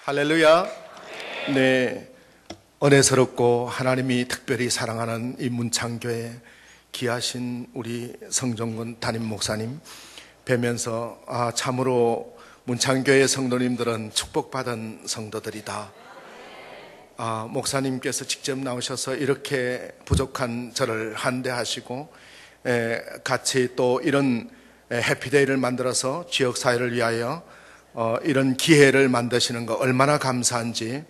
할렐루야. 네, 은혜스럽고 하나님이 특별히 사랑하는 이 문창교회 귀하신 우리 성정근 담임 목사님 뵈면서 참으로 문창교회 성도님들은 축복받은 성도들이다. 목사님께서 직접 나오셔서 이렇게 부족한 저를 한대하시고 같이 또 이런 해피데이를 만들어서 지역사회를 위하여 이런 기회를 만드시는 거 얼마나 감사한지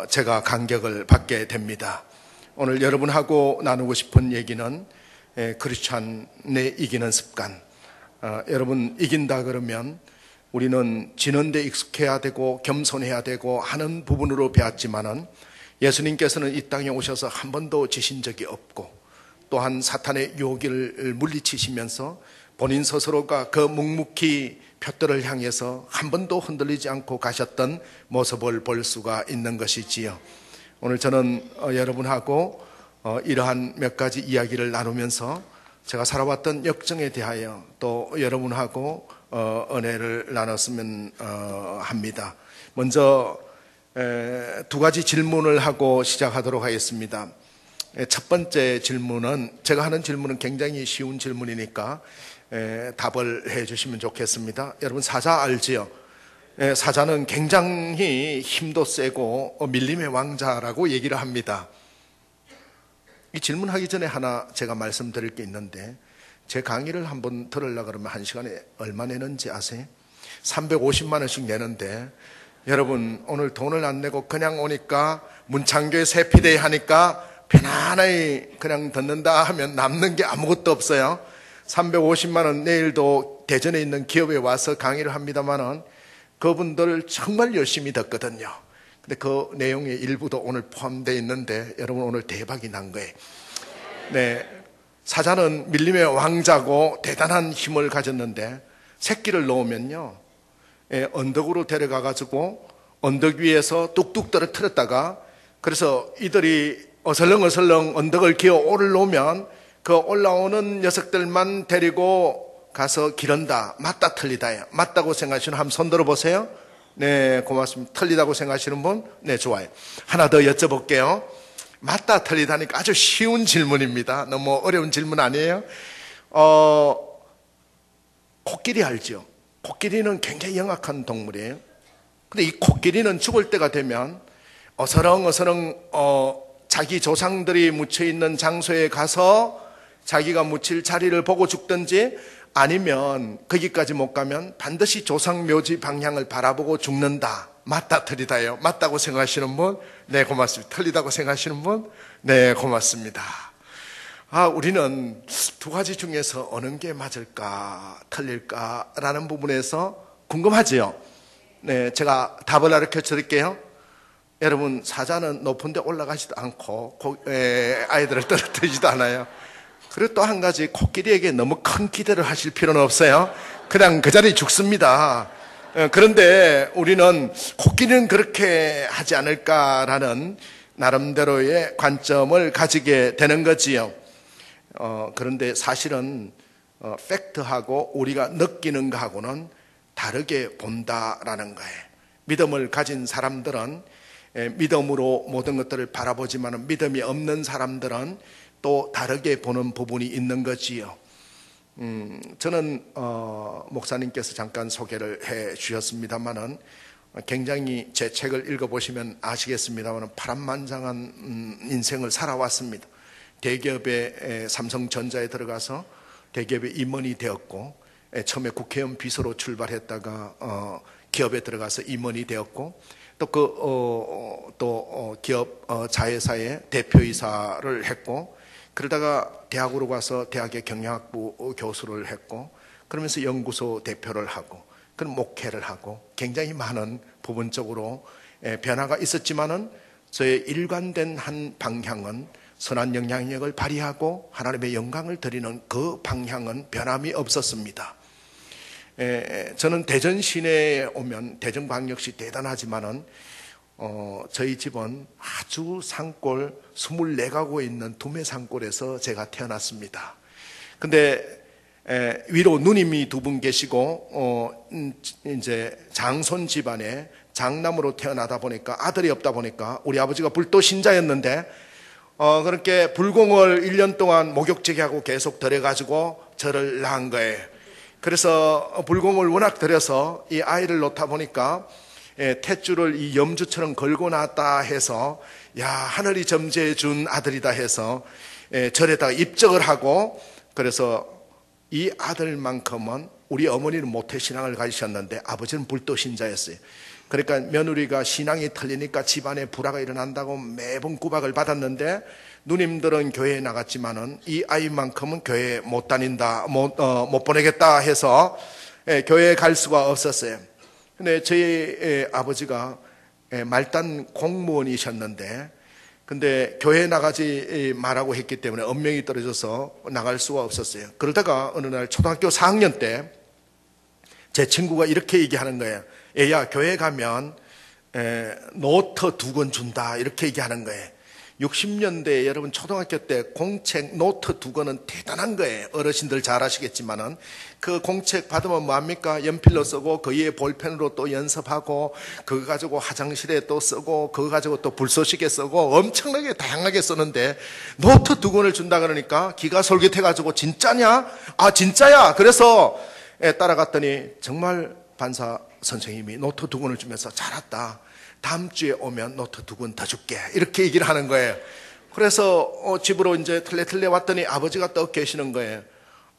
제가 감격을 받게 됩니다. 오늘 여러분하고 나누고 싶은 얘기는 크리스찬의 이기는 습관. 여러분, 이긴다 그러면 우리는 지는 데 익숙해야 되고 겸손해야 되고 하는 부분으로 배웠지만은 예수님께서는 이 땅에 오셔서 한 번도 지신 적이 없고 또한 사탄의 유혹을 물리치시면서 본인 스스로가 그 묵묵히 푯들을 향해서 한 번도 흔들리지 않고 가셨던 모습을 볼 수가 있는 것이지요. 오늘 저는 여러분하고 이러한 몇 가지 이야기를 나누면서 제가 살아왔던 역정에 대하여 또 여러분하고 은혜를 나눴으면 합니다. 먼저 두 가지 질문을 하고 시작하도록 하겠습니다. 첫 번째 질문은, 제가 하는 질문은 굉장히 쉬운 질문이니까 답을 해 주시면 좋겠습니다. 여러분, 사자 알지요? 사자는 굉장히 힘도 세고 밀림의 왕자라고 얘기를 합니다. 이 질문하기 전에 하나 제가 말씀드릴 게 있는데, 제 강의를 한번 들으려고 그러면 한 시간에 얼마 내는지 아세요? 350만 원씩 내는데, 여러분 오늘 돈을 안 내고 그냥 오니까 문창교회 해피데이 하니까 편안하게 그냥 듣는다 하면 남는 게 아무것도 없어요. 350만 원 내일도 대전에 있는 기업에 와서 강의를 합니다만은 그분들 정말 열심히 듣거든요. 근데 그 내용의 일부도 오늘 포함되어 있는데 여러분 오늘 대박이 난 거예요. 네, 사자는 밀림의 왕자고 대단한 힘을 가졌는데 새끼를 놓으면요, 언덕으로 데려가 가지고 언덕 위에서 뚝뚝 떨어뜨렸다가, 그래서 이들이 어슬렁어슬렁 언덕을 기어 올라오면 그 올라오는 녀석들만 데리고 가서 기른다. 맞다 틀리다요. 맞다고 생각하시는 분 한번 손 들어보세요. 네, 고맙습니다. 틀리다고 생각하시는 분? 네, 좋아요. 하나 더 여쭤볼게요. 맞다 틀리다니까 아주 쉬운 질문입니다. 너무 어려운 질문 아니에요? 코끼리 알죠? 코끼리는 굉장히 영악한 동물이에요. 근데 이 코끼리는 죽을 때가 되면 어서렁어서렁 자기 조상들이 묻혀있는 장소에 가서 자기가 묻힐 자리를 보고 죽든지, 아니면 거기까지 못 가면 반드시 조상 묘지 방향을 바라보고 죽는다. 맞다 틀리다요? 맞다고 생각하시는 분? 네, 고맙습니다. 틀리다고 생각하시는 분? 네, 고맙습니다. 우리는 두 가지 중에서 어느 게 맞을까 틀릴까라는 부분에서 궁금하지요? 네, 제가 답을 가르쳐 드릴게요. 여러분, 사자는 높은 데 올라가지도 않고 아이들을 떨어뜨리지도 않아요. 그리고 또 한 가지, 코끼리에게 너무 큰 기대를 하실 필요는 없어요. 그냥 그 자리에 죽습니다. 그런데 우리는 코끼리는 그렇게 하지 않을까라는 나름대로의 관점을 가지게 되는 거지요. 그런데 사실은 팩트하고 우리가 느끼는 거하고는 다르게 본다라는 거예요. 믿음을 가진 사람들은 믿음으로 모든 것들을 바라보지만 믿음이 없는 사람들은 또 다르게 보는 부분이 있는 거지요. 저는 목사님께서 잠깐 소개를 해 주셨습니다만은 굉장히 제 책을 읽어보시면 아시겠습니다만 파란만장한 인생을 살아왔습니다. 대기업의 삼성전자에 들어가서 대기업의 임원이 되었고, 처음에 국회의원 비서로 출발했다가 기업에 들어가서 임원이 되었고, 또 기업 자회사의 대표이사를 했고, 그러다가 대학으로 가서 대학의 경영학부 교수를 했고, 그러면서 연구소 대표를 하고, 그런 목회를 하고, 굉장히 많은 부분적으로 변화가 있었지만은 저의 일관된 한 방향은 선한 영향력을 발휘하고 하나님의 영광을 드리는 그 방향은 변함이 없었습니다. 저는 대전 시내에 오면 대전광역시 대단하지만은 저희 집은 아주 산골 24가구에 있는 두메 산골에서 제가 태어났습니다. 근데 위로 누님이 두 분 계시고 이제 장손 집안에 장남으로 태어나다 보니까 아들이 없다 보니까 우리 아버지가 불도 신자였는데 그렇게 불공을 1년 동안 목욕제기하고 계속 들여가지고 저를 낳은 거예요. 그래서 불공을 워낙 들여서 이 아이를 놓다 보니까 탯줄을 이 염주처럼 걸고 낳았다 해서 야, 하늘이 점지해 준 아들이다 해서 절에다가 입적을 하고, 그래서 이 아들만큼은 우리 어머니는 모태신앙을 가지셨는데 아버지는 불도신자였어요. 그러니까 며느리가 신앙이 틀리니까 집안에 불화가 일어난다고 매번 구박을 받았는데 누님들은 교회에 나갔지만은 이 아이만큼은 교회에 못 다닌다, 못 보내겠다 해서 교회에 갈 수가 없었어요. 근데 저희 아버지가 말단 공무원이셨는데, 근데 교회에 나가지 말라고 했기 때문에 엄명이 떨어져서 나갈 수가 없었어요. 그러다가 어느 날 초등학교 4학년 때 제 친구가 이렇게 얘기하는 거예요. 얘야, 교회 가면 노트 2권 준다, 이렇게 얘기하는 거예요. 60년대에 여러분 초등학교 때 공책 노트 2권은 대단한 거예요. 어르신들 잘 아시겠지만은 그 공책 받으면 뭐합니까? 연필로 쓰고 그 위에 볼펜으로 또 연습하고 그거 가지고 화장실에 또 쓰고 그거 가지고 또 불쏘시개 쓰고 엄청나게 다양하게 쓰는데 노트 2권을 준다 그러니까 기가 솔깃해가지고 진짜냐? 아, 진짜야. 그래서 따라갔더니 정말 반사 선생님이 노트 2권을 주면서 잘했다, 다음 주에 오면 노트 2권 더 줄게, 이렇게 얘기를 하는 거예요. 그래서 집으로 이제 틀레틀레 왔더니 아버지가 떡 계시는 거예요.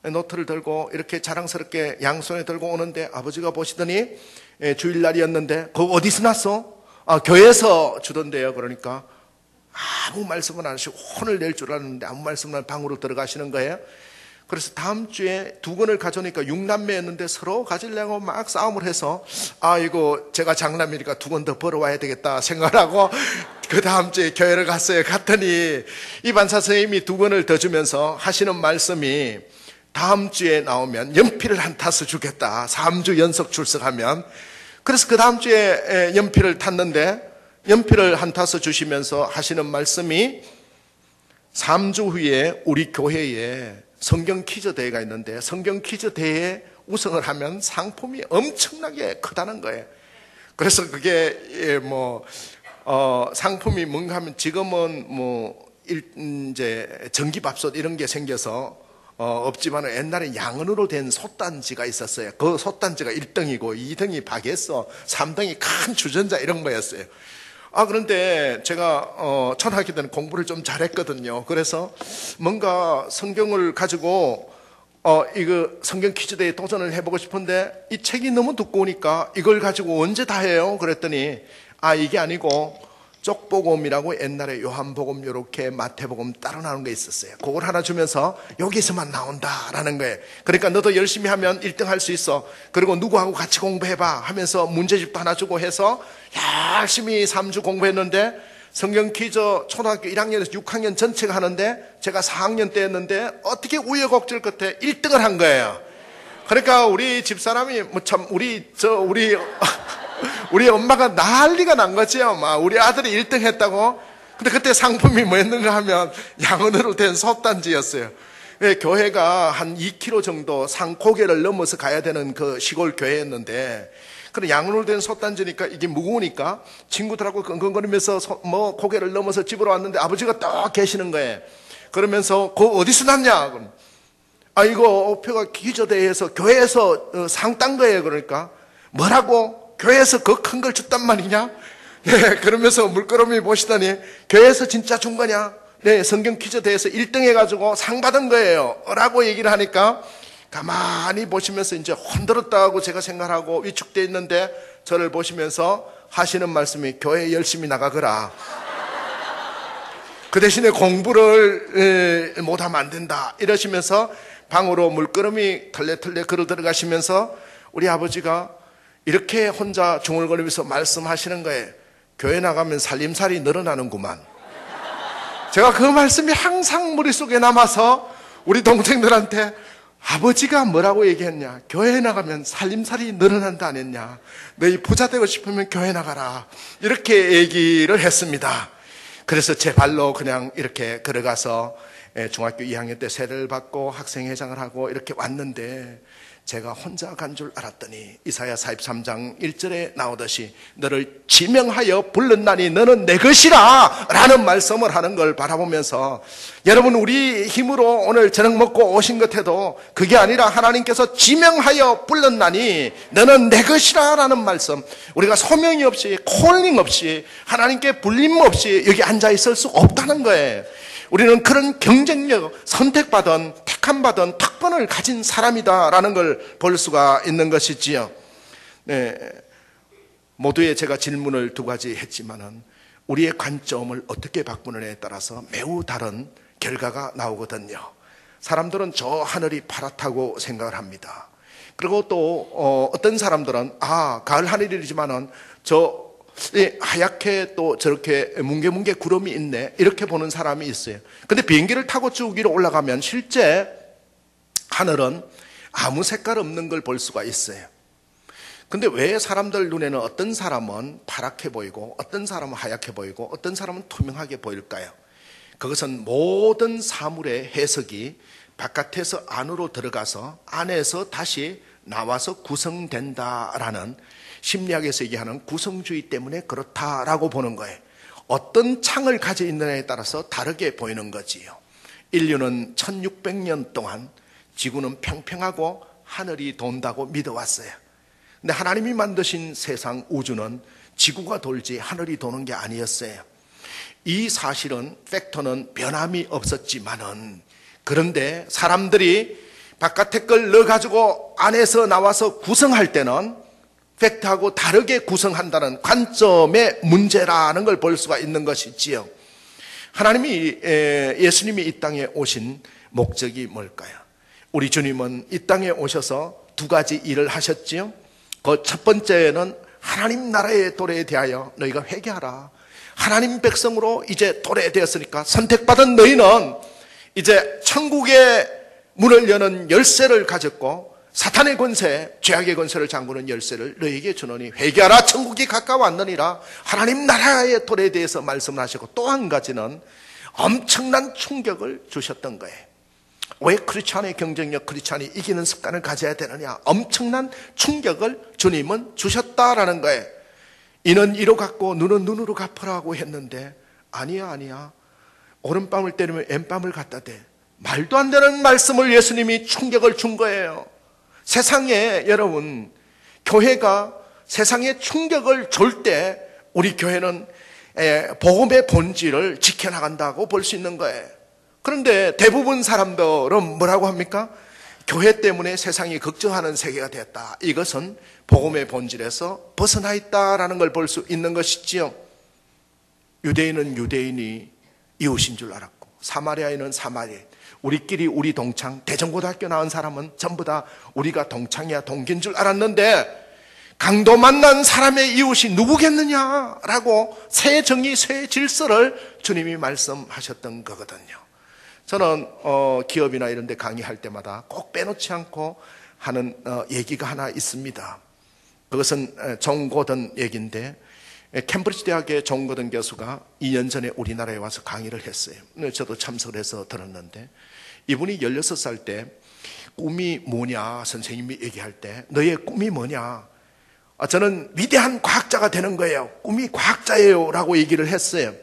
노트를 들고 이렇게 자랑스럽게 양손에 들고 오는데 아버지가 보시더니 주일날이었는데 그거 어디서 났어? 아, 교회에서 주던데요. 그러니까 아무 말씀은 안 하시고 혼을 낼 줄 알았는데 아무 말씀은 안 하고 방으로 들어가시는 거예요. 그래서 다음 주에 2권을 가져오니까 6남매였는데 서로 가지려고 막 싸움을 해서 아, 이거 제가 장남이니까 2권 더 벌어와야 되겠다 생각하고 그 다음 주에 교회를 갔어요. 갔더니 이 반사 선생님이 2권을 더 주면서 하시는 말씀이 다음 주에 나오면 연필을 한 타서 주겠다, 3주 연속 출석하면. 그래서 그 다음 주에 연필을 탔는데 연필을 한 타서 주시면서 하시는 말씀이 3주 후에 우리 교회에 성경 퀴즈 대회가 있는데 성경 퀴즈 대회에 우승을 하면 상품이 엄청나게 크다는 거예요. 그래서 그게 상품이 뭔가 하면 지금은 이제 전기밥솥 이런 게 생겨서 없지만 옛날에 양은으로 된 솥단지가 있었어요. 그 솥단지가 1등이고 2등이 박에서 3등이 큰 주전자 이런 거였어요. 그런데 제가 초등학교 때는 공부를 좀 잘했거든요. 그래서 뭔가 성경을 가지고 이거 성경 퀴즈대회에 도전을 해보고 싶은데 이 책이 너무 두꺼우니까 이걸 가지고 언제 다 해요? 그랬더니 이게 아니고 쪽복음이라고 옛날에 요한복음 요렇게 마태복음 따로 나오는 게 있었어요. 그걸 하나 주면서 여기서만 나온다라는 거예요. 그러니까 너도 열심히 하면 1등 할 수 있어. 그리고 누구하고 같이 공부해봐 하면서 문제집도 하나 주고 해서 열심히 3주 공부했는데 성경 퀴즈 초등학교 1학년에서 6학년 전체가 하는데 제가 4학년 때였는데 어떻게 우여곡절 끝에 1등을 한 거예요. 그러니까 우리 집사람이 우리 엄마가 난리가 난 거지요. 우리 아들이 1등 했다고. 근데 그때 상품이 뭐였는가 하면 양은으로 된 솥단지였어요. 교회가 한 2km 정도 산고개를 넘어서 가야 되는 그 시골 교회였는데, 그래 양은으로 된 솥단지니까 이게 무거우니까 친구들하고 끙끙거리면서 고개를 넘어서 집으로 왔는데 아버지가 딱 계시는 거예요. 그러면서 그거 어디서 났냐? 이거 표가 기저대회에서 교회에서 상 딴 거예요. 그러니까 뭐라고? 교회에서 그 큰 걸 줬단 말이냐? 네, 그러면서 물끄러미 보시더니 교회에서 진짜 준 거냐? 네, 성경 퀴즈 대회에서 1등 해가지고 상 받은 거예요. 라고 얘기를 하니까 가만히 보시면서 이제 흔들었다고 제가 생각하고 위축되어 있는데 저를 보시면서 하시는 말씀이 교회 열심히 나가거라. 그 대신에 공부를 못하면 안 된다. 이러시면서 방으로 물끄러미 털레털레 걸어 들어가시면서 우리 아버지가 이렇게 혼자 중얼거리면서 말씀하시는 거예요. 교회 나가면 살림살이 늘어나는구만. 제가 그 말씀이 항상 머릿속에 남아서 우리 동생들한테 아버지가 뭐라고 얘기했냐? 교회 나가면 살림살이 늘어난다 안 했냐? 너희 부자 되고 싶으면 교회 나가라. 이렇게 얘기를 했습니다. 그래서 제 발로 그냥 이렇게 걸어가서 중학교 2학년 때 세례를 받고 학생회장을 하고 이렇게 왔는데 제가 혼자 간 줄 알았더니 이사야 43장 1절에 나오듯이 너를 지명하여 불렀나니 너는 내 것이라 라는 말씀을 하는 걸 바라보면서, 여러분 우리 힘으로 오늘 저녁 먹고 오신 것 해도 그게 아니라 하나님께서 지명하여 불렀나니 너는 내 것이라 라는 말씀, 우리가 소명이 없이 콜링 없이 하나님께 불림 없이 여기 앉아 있을 수 없다는 거예요. 우리는 그런 경쟁력, 선택받은 택함받은 특권을 가진 사람이다라는 걸 볼 수가 있는 것이지요. 네, 모두의 제가 질문을 두 가지 했지만은 우리의 관점을 어떻게 바꾸느냐에 따라서 매우 다른 결과가 나오거든요. 사람들은 저 하늘이 파랗다고 생각을 합니다. 그리고 또 어떤 사람들은 가을 하늘이지만은 저 하얗게 또 저렇게 뭉게뭉게 구름이 있네 이렇게 보는 사람이 있어요. 근데 비행기를 타고 쭉 위로 올라가면 실제 하늘은 아무 색깔 없는 걸 볼 수가 있어요. 근데 왜 사람들 눈에는 어떤 사람은 파랗게 보이고 어떤 사람은 하얗게 보이고 어떤 사람은 투명하게 보일까요? 그것은 모든 사물의 해석이 바깥에서 안으로 들어가서 안에서 다시 나와서 구성된다라는, 심리학에서 얘기하는 구성주의 때문에 그렇다라고 보는 거예요. 어떤 창을 가지고 있느냐에 따라서 다르게 보이는 거지요. 인류는 1600년 동안 지구는 평평하고 하늘이 돈다고 믿어왔어요. 근데 하나님이 만드신 세상 우주는 지구가 돌지 하늘이 도는 게 아니었어요. 이 사실은 팩터는 변함이 없었지만은, 그런데 사람들이 바깥에 걸 넣어가지고 안에서 나와서 구성할 때는 팩트하고 다르게 구성한다는 관점의 문제라는 걸 볼 수가 있는 것이지요. 예수님이 이 땅에 오신 목적이 뭘까요? 우리 주님은 이 땅에 오셔서 두 가지 일을 하셨지요. 그 첫 번째는 하나님 나라의 도래에 대하여 너희가 회개하라. 하나님 백성으로 이제 도래되었으니까 선택받은 너희는 이제 천국의 문을 여는 열쇠를 가졌고 사탄의 권세, 죄악의 권세를 잠그는 열쇠를 너희에게 주노니 회개하라, 천국이 가까워왔느니라. 하나님 나라의 도래에 대해서 말씀을 하시고, 또 한 가지는 엄청난 충격을 주셨던 거예요. 왜 크리스찬의 경쟁력, 크리스찬이 이기는 습관을 가져야 되느냐? 엄청난 충격을 주님은 주셨다라는 거예요. 이는 이로 갚고 눈은 눈으로 갚으라고 했는데 아니야. 오른밤을 때리면 왼밤을 갖다 대. 말도 안 되는 말씀을 예수님이 충격을 준 거예요. 세상에, 여러분, 교회가 세상에 충격을 줄 때 우리 교회는 복음의 본질을 지켜나간다고 볼 수 있는 거예요. 그런데 대부분 사람들은 뭐라고 합니까? 교회 때문에 세상이 걱정하는 세계가 되었다. 이것은 복음의 본질에서 벗어나 있다라는 걸 볼 수 있는 것이지요. 유대인은 유대인이 이웃인 줄 알았고, 사마리아인은 사마리아인, 우리끼리 우리 동창, 대전고등학교 나온 사람은 전부 다 우리가 동창이야, 동기인 줄 알았는데, 강도 만난 사람의 이웃이 누구겠느냐라고 새 정의, 새 질서를 주님이 말씀하셨던 거거든요. 저는 기업이나 이런 데 강의할 때마다 꼭 빼놓지 않고 하는 얘기가 하나 있습니다. 그것은 존 고던 얘기인데, 캠브리지 대학의 존 고던 교수가 2년 전에 우리나라에 와서 강의를 했어요. 저도 참석을 해서 들었는데, 이분이 16살 때 꿈이 뭐냐 선생님이 얘기할 때, 너의 꿈이 뭐냐? 저는 위대한 과학자가 되는 거예요. 꿈이 과학자예요 라고 얘기를 했어요.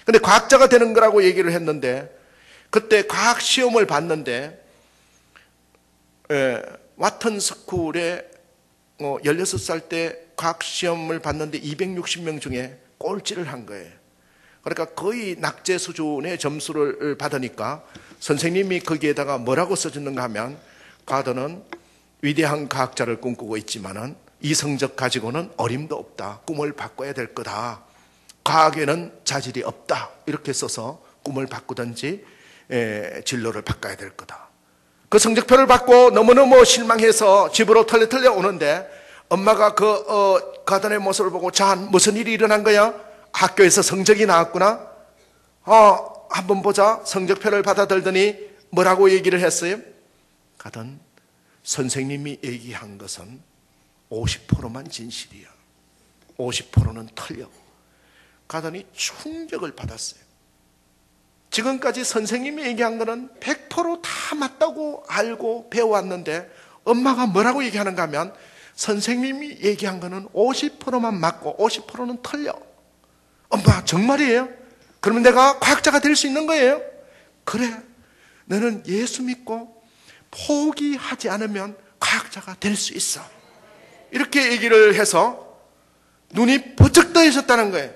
근데 과학자가 되는 거라고 얘기를 했는데, 그때 과학 시험을 봤는데 와튼 스쿨에 16살 때 과학 시험을 봤는데 260명 중에 꼴찌를 한 거예요. 그러니까 거의 낙제 수준의 점수를 받으니까 선생님이 거기에다가 뭐라고 써줬는가 하면, 가드는 위대한 과학자를 꿈꾸고 있지만은 이 성적 가지고는 어림도 없다. 꿈을 바꿔야 될 거다. 과학에는 자질이 없다. 이렇게 써서 꿈을 바꾸든지 진로를 바꿔야 될 거다. 그 성적표를 받고 너무너무 실망해서 집으로 털레털레 오는데, 엄마가 가든의 모습을 보고, 자, 무슨 일이 일어난 거야? 학교에서 성적이 나왔구나? 한번 보자. 성적표를 받아들더니 뭐라고 얘기를 했어요? 가든, 선생님이 얘기한 것은 50%만 진실이야. 50%는 틀려. 가든이 충격을 받았어요. 지금까지 선생님이 얘기한 거는 100% 다 맞다고 알고 배워왔는데 엄마가 뭐라고 얘기하는가 하면 선생님이 얘기한 거는 50%만 맞고 50%는 틀려. 엄마 정말이에요? 그러면 내가 과학자가 될 수 있는 거예요? 그래, 너는 예수 믿고 포기하지 않으면 과학자가 될 수 있어. 이렇게 얘기를 해서 눈이 번쩍 떠있었다는 거예요.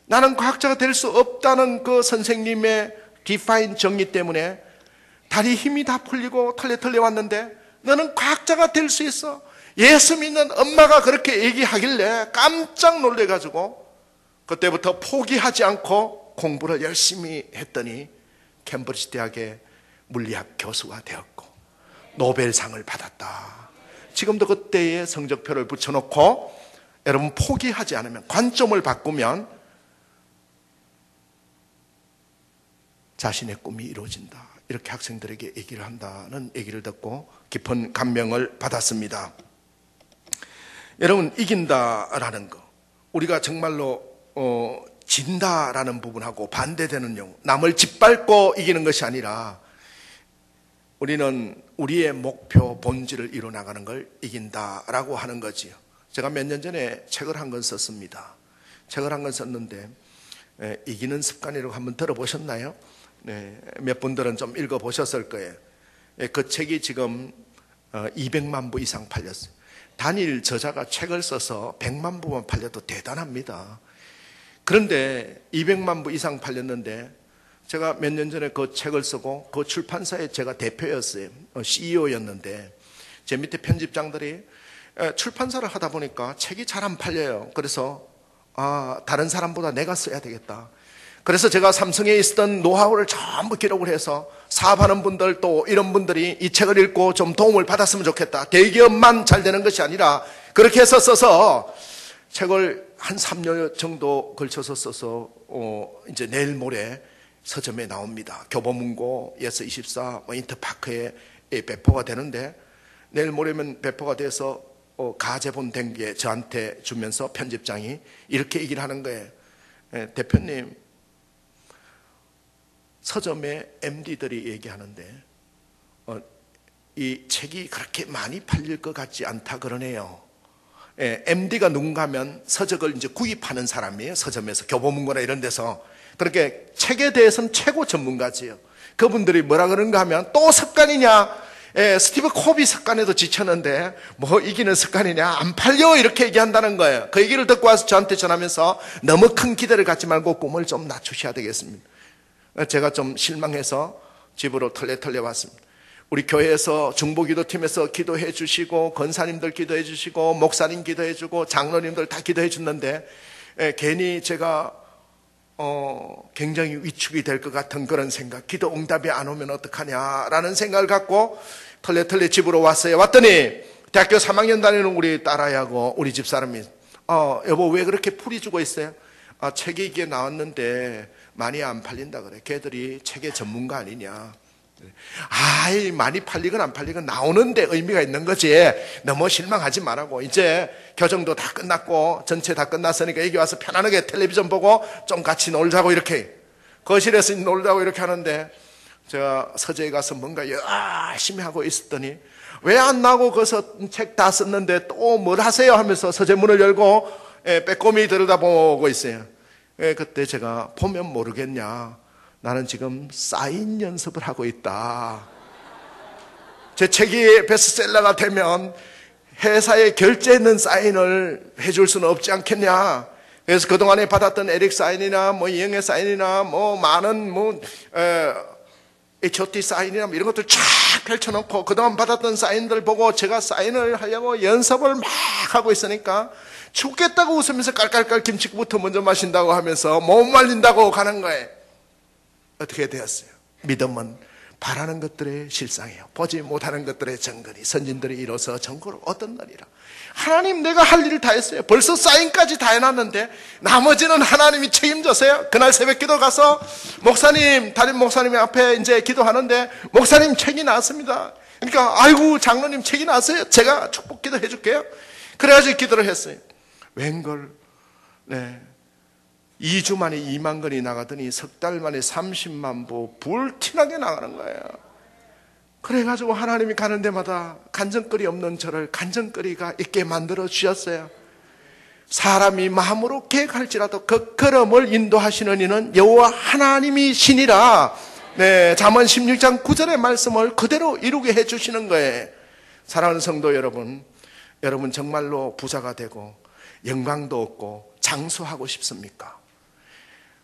나는 과학자가 될 수 없다는 그 선생님의 디파인 정의 때문에 다리 힘이 다 풀리고 털레털레 왔는데 너는 과학자가 될 수 있어. 예수 믿는 엄마가 그렇게 얘기하길래 깜짝 놀래가지고 그때부터 포기하지 않고 공부를 열심히 했더니 캠브리지 대학의 물리학 교수가 되었고 노벨상을 받았다. 지금도 그때의 성적표를 붙여놓고 여러분 포기하지 않으면, 관점을 바꾸면 자신의 꿈이 이루어진다. 이렇게 학생들에게 얘기를 한다는 얘기를 듣고 깊은 감명을 받았습니다. 여러분, 이긴다라는 거, 우리가 정말로 진다라는 부분하고 반대되는 용어, 남을 짓밟고 이기는 것이 아니라 우리는 우리의 목표 본질을 이뤄나가는 걸 이긴다라고 하는 거지요. 제가 몇 년 전에 책을 한 권 썼습니다. 책을 한 권 썼는데 이기는 습관이라고 한번 들어보셨나요? 네, 몇 분들은 좀 읽어보셨을 거예요. 그 책이 지금 200만 부 이상 팔렸어요. 단일 저자가 책을 써서 100만 부만 팔려도 대단합니다. 그런데 200만 부 이상 팔렸는데 제가 몇 년 전에 그 책을 쓰고 그 출판사의 제가 대표였어요. CEO였는데 제 밑에 편집장들이 출판사를 하다 보니까 책이 잘 안 팔려요. 그래서 다른 사람보다 내가 써야 되겠다. 그래서 제가 삼성에 있었던 노하우를 전부 기록을 해서 사업하는 분들, 또 이런 분들이 이 책을 읽고 좀 도움을 받았으면 좋겠다. 대기업만 잘 되는 것이 아니라 그렇게 해서 써서 책을 한 3년 정도 걸쳐서 써서 이제 내일 모레 서점에 나옵니다. 교보문고, 예스24, 인터파크에 배포가 되는데 내일 모레면 배포가 돼서 가제본 된 게 저한테 주면서 편집장이 이렇게 얘기를 하는 거예요. 대표님, 서점의 MD들이 얘기하는데 이 책이 그렇게 많이 팔릴 것 같지 않다 그러네요. MD가 누군가 하면 서적을 이제 구입하는 사람이에요. 서점에서, 교보문고나 이런 데서. 그렇게 책에 대해서는 최고 전문가지요. 그분들이 뭐라 그런가 하면 또 습관이냐, 스티브 코비 습관에도 지쳤는데 뭐 이기는 습관이냐, 안 팔려, 이렇게 얘기한다는 거예요. 그 얘기를 듣고 와서 저한테 전하면서 너무 큰 기대를 갖지 말고 꿈을 좀 낮추셔야 되겠습니다. 제가 좀 실망해서 집으로 털레털레 왔습니다. 우리 교회에서 중보기도팀에서 기도해 주시고, 권사님들 기도해 주시고, 목사님 기도해 주고, 장로님들 다 기도해 줬는데 괜히 제가 굉장히 위축이 될 것 같은 그런 생각, 기도 응답이 안 오면 어떡하냐라는 생각을 갖고 털레털레 집으로 왔어요. 왔더니 대학교 3학년 다니는 우리 딸아이하고 우리 집사람이 여보 왜 그렇게 풀이 주고 있어요? 책이 이게 나왔는데 많이 안 팔린다 그래. 걔들이 책의 전문가 아니냐. 많이 팔리건 안 팔리건 나오는데 의미가 있는 거지. 너무 실망하지 말라고. 이제 교정도 다 끝났고 전체 다 끝났으니까 여기 와서 편안하게 텔레비전 보고 좀 같이 놀자고, 이렇게 거실에서 놀자고 이렇게 하는데 제가 서재에 가서 뭔가 열심히 하고 있었더니 왜 안 나고 거기서 책 다 썼는데 또 뭘 하세요 하면서 서재 문을 열고 빼꼼히 들여다보고 있어요. 그때 제가 보면 모르겠냐, 나는 지금 사인 연습을 하고 있다. 제 책이 베스트셀러가 되면 회사에 결제했는 사인을 해줄 수는 없지 않겠냐. 그래서 그동안에 받았던 에릭 사인이나 뭐 이영애 사인이나 뭐 많은 H.O.T 사인이나 이런 것들 쫙 펼쳐놓고 그동안 받았던 사인들 보고 제가 사인을 하려고 연습을 막 하고 있으니까 죽겠다고 웃으면서 깔깔깔 김치국부터 먼저 마신다고 하면서 못 말린다고 가는 거예요. 어떻게 되었어요? 믿음은 바라는 것들의 실상이에요. 보지 못하는 것들의 정근이 선진들이 이뤄서 정보를 얻었느니라. 하나님, 내가 할 일을 다 했어요. 벌써 사인까지 다 해놨는데 나머지는 하나님이 책임져서요. 그날 새벽기도 가서 목사님, 담임 목사님 앞에 이제 기도하는데 목사님 책이 나왔습니다. 그러니까 아이고 장로님 책이 나왔어요. 제가 축복기도 해줄게요. 그래가지고 기도를 했어요. 웬걸 2주 만에 2만 권이 나가더니 석 달 만에 30만 부 불티나게 나가는 거예요. 그래가지고 하나님이 가는 데마다 간증거리 없는 저를 간증거리가 있게 만들어 주셨어요. 사람이 마음으로 계획할지라도 그 걸음을 인도하시는 이는 여호와 하나님이시니라. 네, 잠언 16장 9절의 말씀을 그대로 이루게 해주시는 거예요. 사랑하는 성도 여러분, 여러분 정말로 부자가 되고 영광도 얻고 장수하고 싶습니까?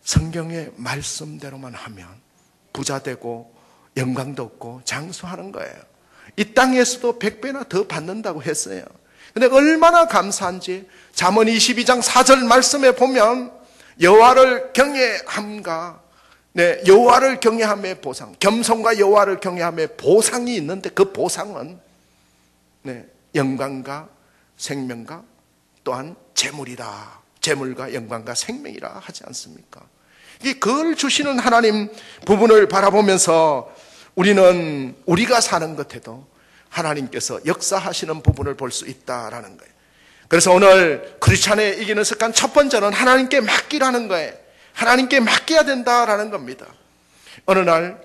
성경의 말씀대로만 하면 부자 되고 영광도 얻고 장수하는 거예요. 이 땅에서도 100배나 더 받는다고 했어요. 근데 얼마나 감사한지 잠언 22장 4절 말씀에 보면 여호와를 경외함과 여호와를 경외함의 보상, 겸손과 여호와를 경외함의 보상이 있는데 그 보상은 영광과 생명과 또한 재물이라. 재물과 영광과 생명이라 하지 않습니까? 그걸 주시는 하나님 부분을 바라보면서 우리는 우리가 사는 것에도 하나님께서 역사하시는 부분을 볼 수 있다라는 거예요. 그래서 오늘 크리스찬의 이기는 습관 첫 번째는 하나님께 맡기라는 거예요. 하나님께 맡겨야 된다라는 겁니다. 어느 날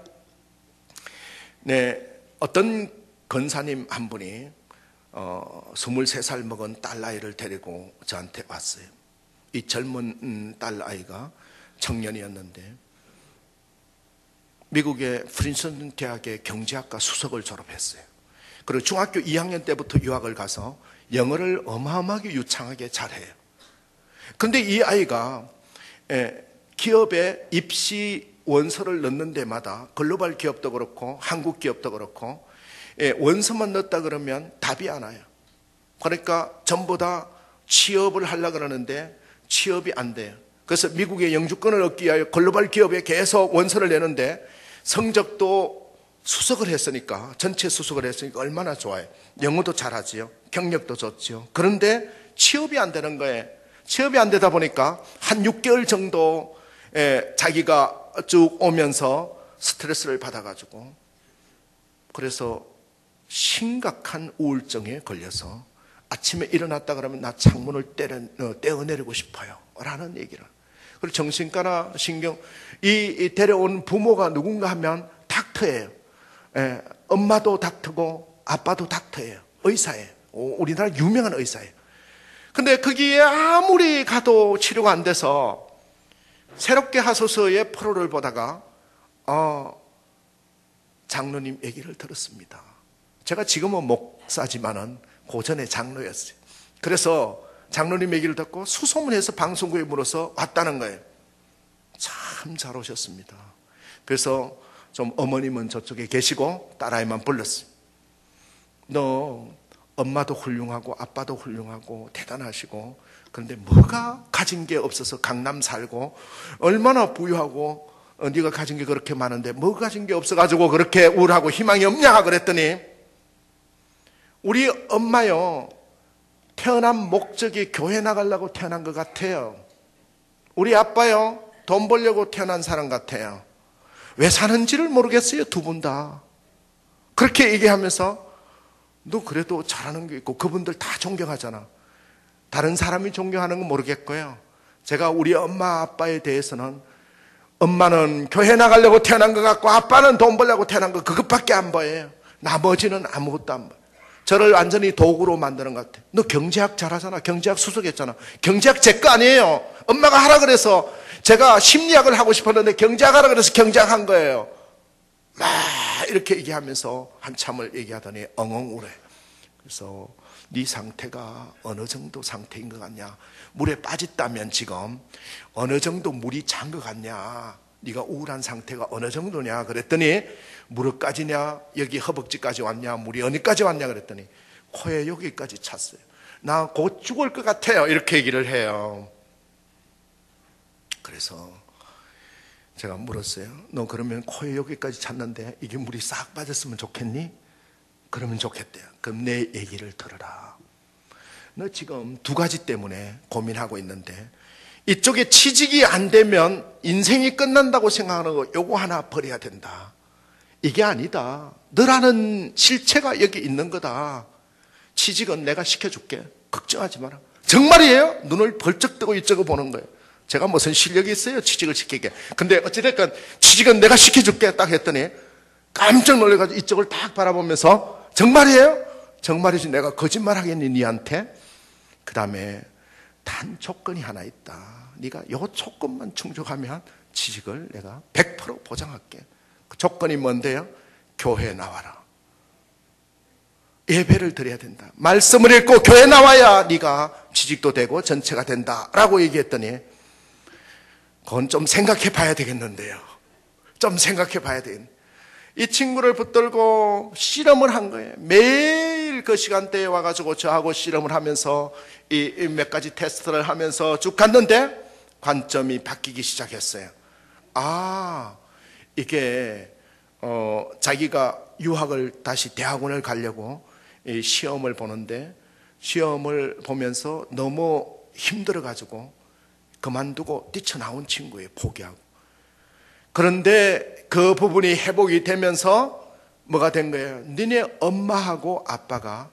어떤 권사님 한 분이 23살 먹은 딸아이를 데리고 저한테 왔어요. 이 젊은 딸아이가 청년이었는데 미국의 프린스턴 대학의 경제학과 수석을 졸업했어요. 그리고 중학교 2학년 때부터 유학을 가서 영어를 어마어마하게 유창하게 잘해요. 그런데 이 아이가 기업에 입시 원서를 넣는 데마다 글로벌 기업도 그렇고 한국 기업도 그렇고 원서만 넣었다 그러면 답이 안 와요. 그러니까 전부 다 취업을 하려고 그러는데 취업이 안 돼요. 그래서 미국의 영주권을 얻기 위하여 글로벌 기업에 계속 원서를 내는데 성적도 수석을 했으니까, 전체 수석을 했으니까 얼마나 좋아요. 영어도 잘하지요. 경력도 좋지요. 그런데 취업이 안 되는 거예요. 취업이 안 되다 보니까 한 6개월 정도 자기가 쭉 오면서 스트레스를 받아가지고 그래서 심각한 우울증에 걸려서 아침에 일어났다 그러면 나 창문을 떼어내리고 싶어요 라는 얘기를. 그리고 정신과나 신경, 이 데려온 부모가 누군가 하면 닥터예요. 엄마도 닥터고 아빠도 닥터예요. 의사예요. 우리나라 유명한 의사예요. 근데 거기에 아무리 가도 치료가 안 돼서 새롭게 하소서의 프로를 보다가 장로님 얘기를 들었습니다. 제가 지금은 목사지만은 고전에 장로였어요. 그래서 장로님 얘기를 듣고 수소문해서 방송국에 물어서 왔다는 거예요. 참 잘 오셨습니다. 그래서 좀 어머님은 저쪽에 계시고 딸아이만 불렀어요. 너 엄마도 훌륭하고 아빠도 훌륭하고 대단하시고 그런데 뭐가 가진 게 없어서 강남 살고 얼마나 부유하고 네가 가진 게 그렇게 많은데 뭐 가진 게 없어가지고 그렇게 우울하고 희망이 없냐 그랬더니 우리 엄마요 태어난 목적이 교회 나가려고 태어난 것 같아요. 우리 아빠요 돈 벌려고 태어난 사람 같아요. 왜 사는지를 모르겠어요. 두 분 다 그렇게 얘기하면서 너 그래도 잘하는 게 있고 그분들 다 존경하잖아. 다른 사람이 존경하는 건 모르겠고요. 제가 우리 엄마 아빠에 대해서는 엄마는 교회 나가려고 태어난 것 같고 아빠는 돈 벌려고 태어난 거 그것밖에 안 보여요. 나머지는 아무것도 안 보여. 저를 완전히 도구로 만드는 것 같아. 너 경제학 잘하잖아. 경제학 수석했잖아. 경제학 제 거 아니에요. 엄마가 하라 그래서 제가 심리학을 하고 싶었는데 경제학 하라 그래서 경제학 한 거예요. 막 이렇게 얘기하면서 한참을 얘기하더니 엉엉 울어. 그래서 네 상태가 어느 정도 상태인 것 같냐? 물에 빠졌다면 지금 어느 정도 물이 찬 것 같냐? 네가 우울한 상태가 어느 정도냐? 그랬더니 무릎까지냐? 여기 허벅지까지 왔냐? 물이 어디까지 왔냐? 그랬더니 코에 여기까지 찼어요. 나 곧 죽을 것 같아요. 이렇게 얘기를 해요. 그래서 제가 물었어요. 너 그러면 코에 여기까지 찼는데 이게 물이 싹 빠졌으면 좋겠니? 그러면 좋겠대요. 그럼 내 얘기를 들어라. 너 지금 두 가지 때문에 고민하고 있는데 이쪽에 취직이 안 되면 인생이 끝난다고 생각하는 거 요거 하나 버려야 된다. 이게 아니다. 너라는 실체가 여기 있는 거다. 취직은 내가 시켜줄게. 걱정하지 마라. 정말이에요? 눈을 벌쩍 뜨고 이쪽을 보는 거예요. 제가 무슨 실력이 있어요? 취직을 시키게. 근데 어찌됐건 취직은 내가 시켜줄게 딱 했더니 깜짝 놀래가지고 이쪽을 딱 바라보면서 정말이에요? 정말이지 내가 거짓말 하겠니 니한테? 그 다음에 단 조건이 하나 있다. 네가 요 조건만 충족하면 취직을 내가 100% 보장할게. 그 조건이 뭔데요? 교회에 나와라. 예배를 드려야 된다. 말씀을 읽고 교회에 나와야 네가 취직도 되고 전체가 된다라고 얘기했더니 그건 좀 생각해 봐야 되겠는데요. 좀 생각해 봐야 되겠네. 이 친구를 붙들고 실험을 한 거예요. 매일 그 시간대에 와가지고 저하고 실험을 하면서 이 몇 가지 테스트를 하면서 쭉 갔는데 관점이 바뀌기 시작했어요. 아, 이게 자기가 유학을 다시 대학원을 가려고 이 시험을 보는데 시험을 보면서 너무 힘들어가지고 그만두고 뛰쳐나온 친구예요. 포기하고. 그런데 그 부분이 회복이 되면서 뭐가 된 거예요? 너네 엄마하고 아빠가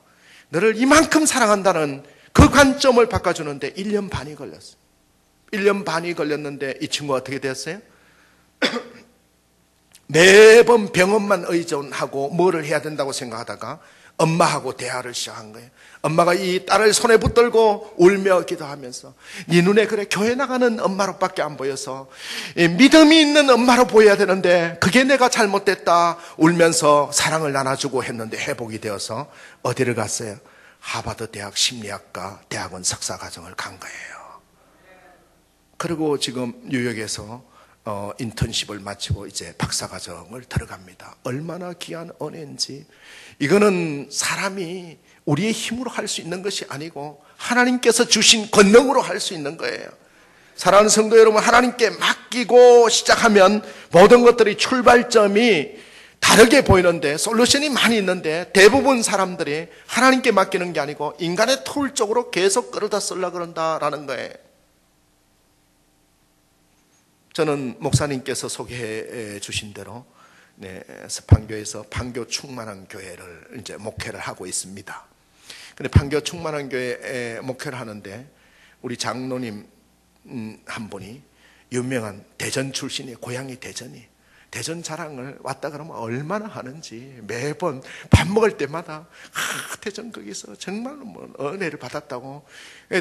너를 이만큼 사랑한다는 그 관점을 바꿔주는데 1년 반이 걸렸어요. 1년 반이 걸렸는데 이 친구가 어떻게 됐어요? 매번 병원만 의존하고 뭐를 해야 된다고 생각하다가 엄마하고 대화를 시작한 거예요. 엄마가 이 딸을 손에 붙들고 울며 기도하면서 네 눈에 그래 교회 나가는 엄마로밖에 안 보여서 믿음이 있는 엄마로 보여야 되는데 그게 내가 잘못됐다 울면서 사랑을 나눠주고 했는데 회복이 되어서 어디를 갔어요? 하버드 대학 심리학과 대학원 석사과정을 간 거예요. 그리고 지금 뉴욕에서 인턴십을 마치고 이제 박사과정을 들어갑니다. 얼마나 귀한 은혜인지. 이거는 사람이 우리의 힘으로 할 수 있는 것이 아니고 하나님께서 주신 권능으로 할 수 있는 거예요. 사랑하는 성도 여러분, 하나님께 맡기고 시작하면 모든 것들이 출발점이 다르게 보이는데 솔루션이 많이 있는데 대부분 사람들이 하나님께 맡기는 게 아니고 인간의 툴 쪽으로 계속 끌어다 쓰려고 그런다라는 거예요. 저는 목사님께서 소개해 주신 대로 스판교에서 판교 충만한 교회를 이제 목회를 하고 있습니다. 근데 판교 충만한 교회에 목회를 하는데 우리 장로님 한 분이 유명한 대전 출신의 고향이 대전이 대전 자랑을 왔다 그러면 얼마나 하는지 매번 밥 먹을 때마다 대전 거기서 정말로 뭐 은혜를 받았다고.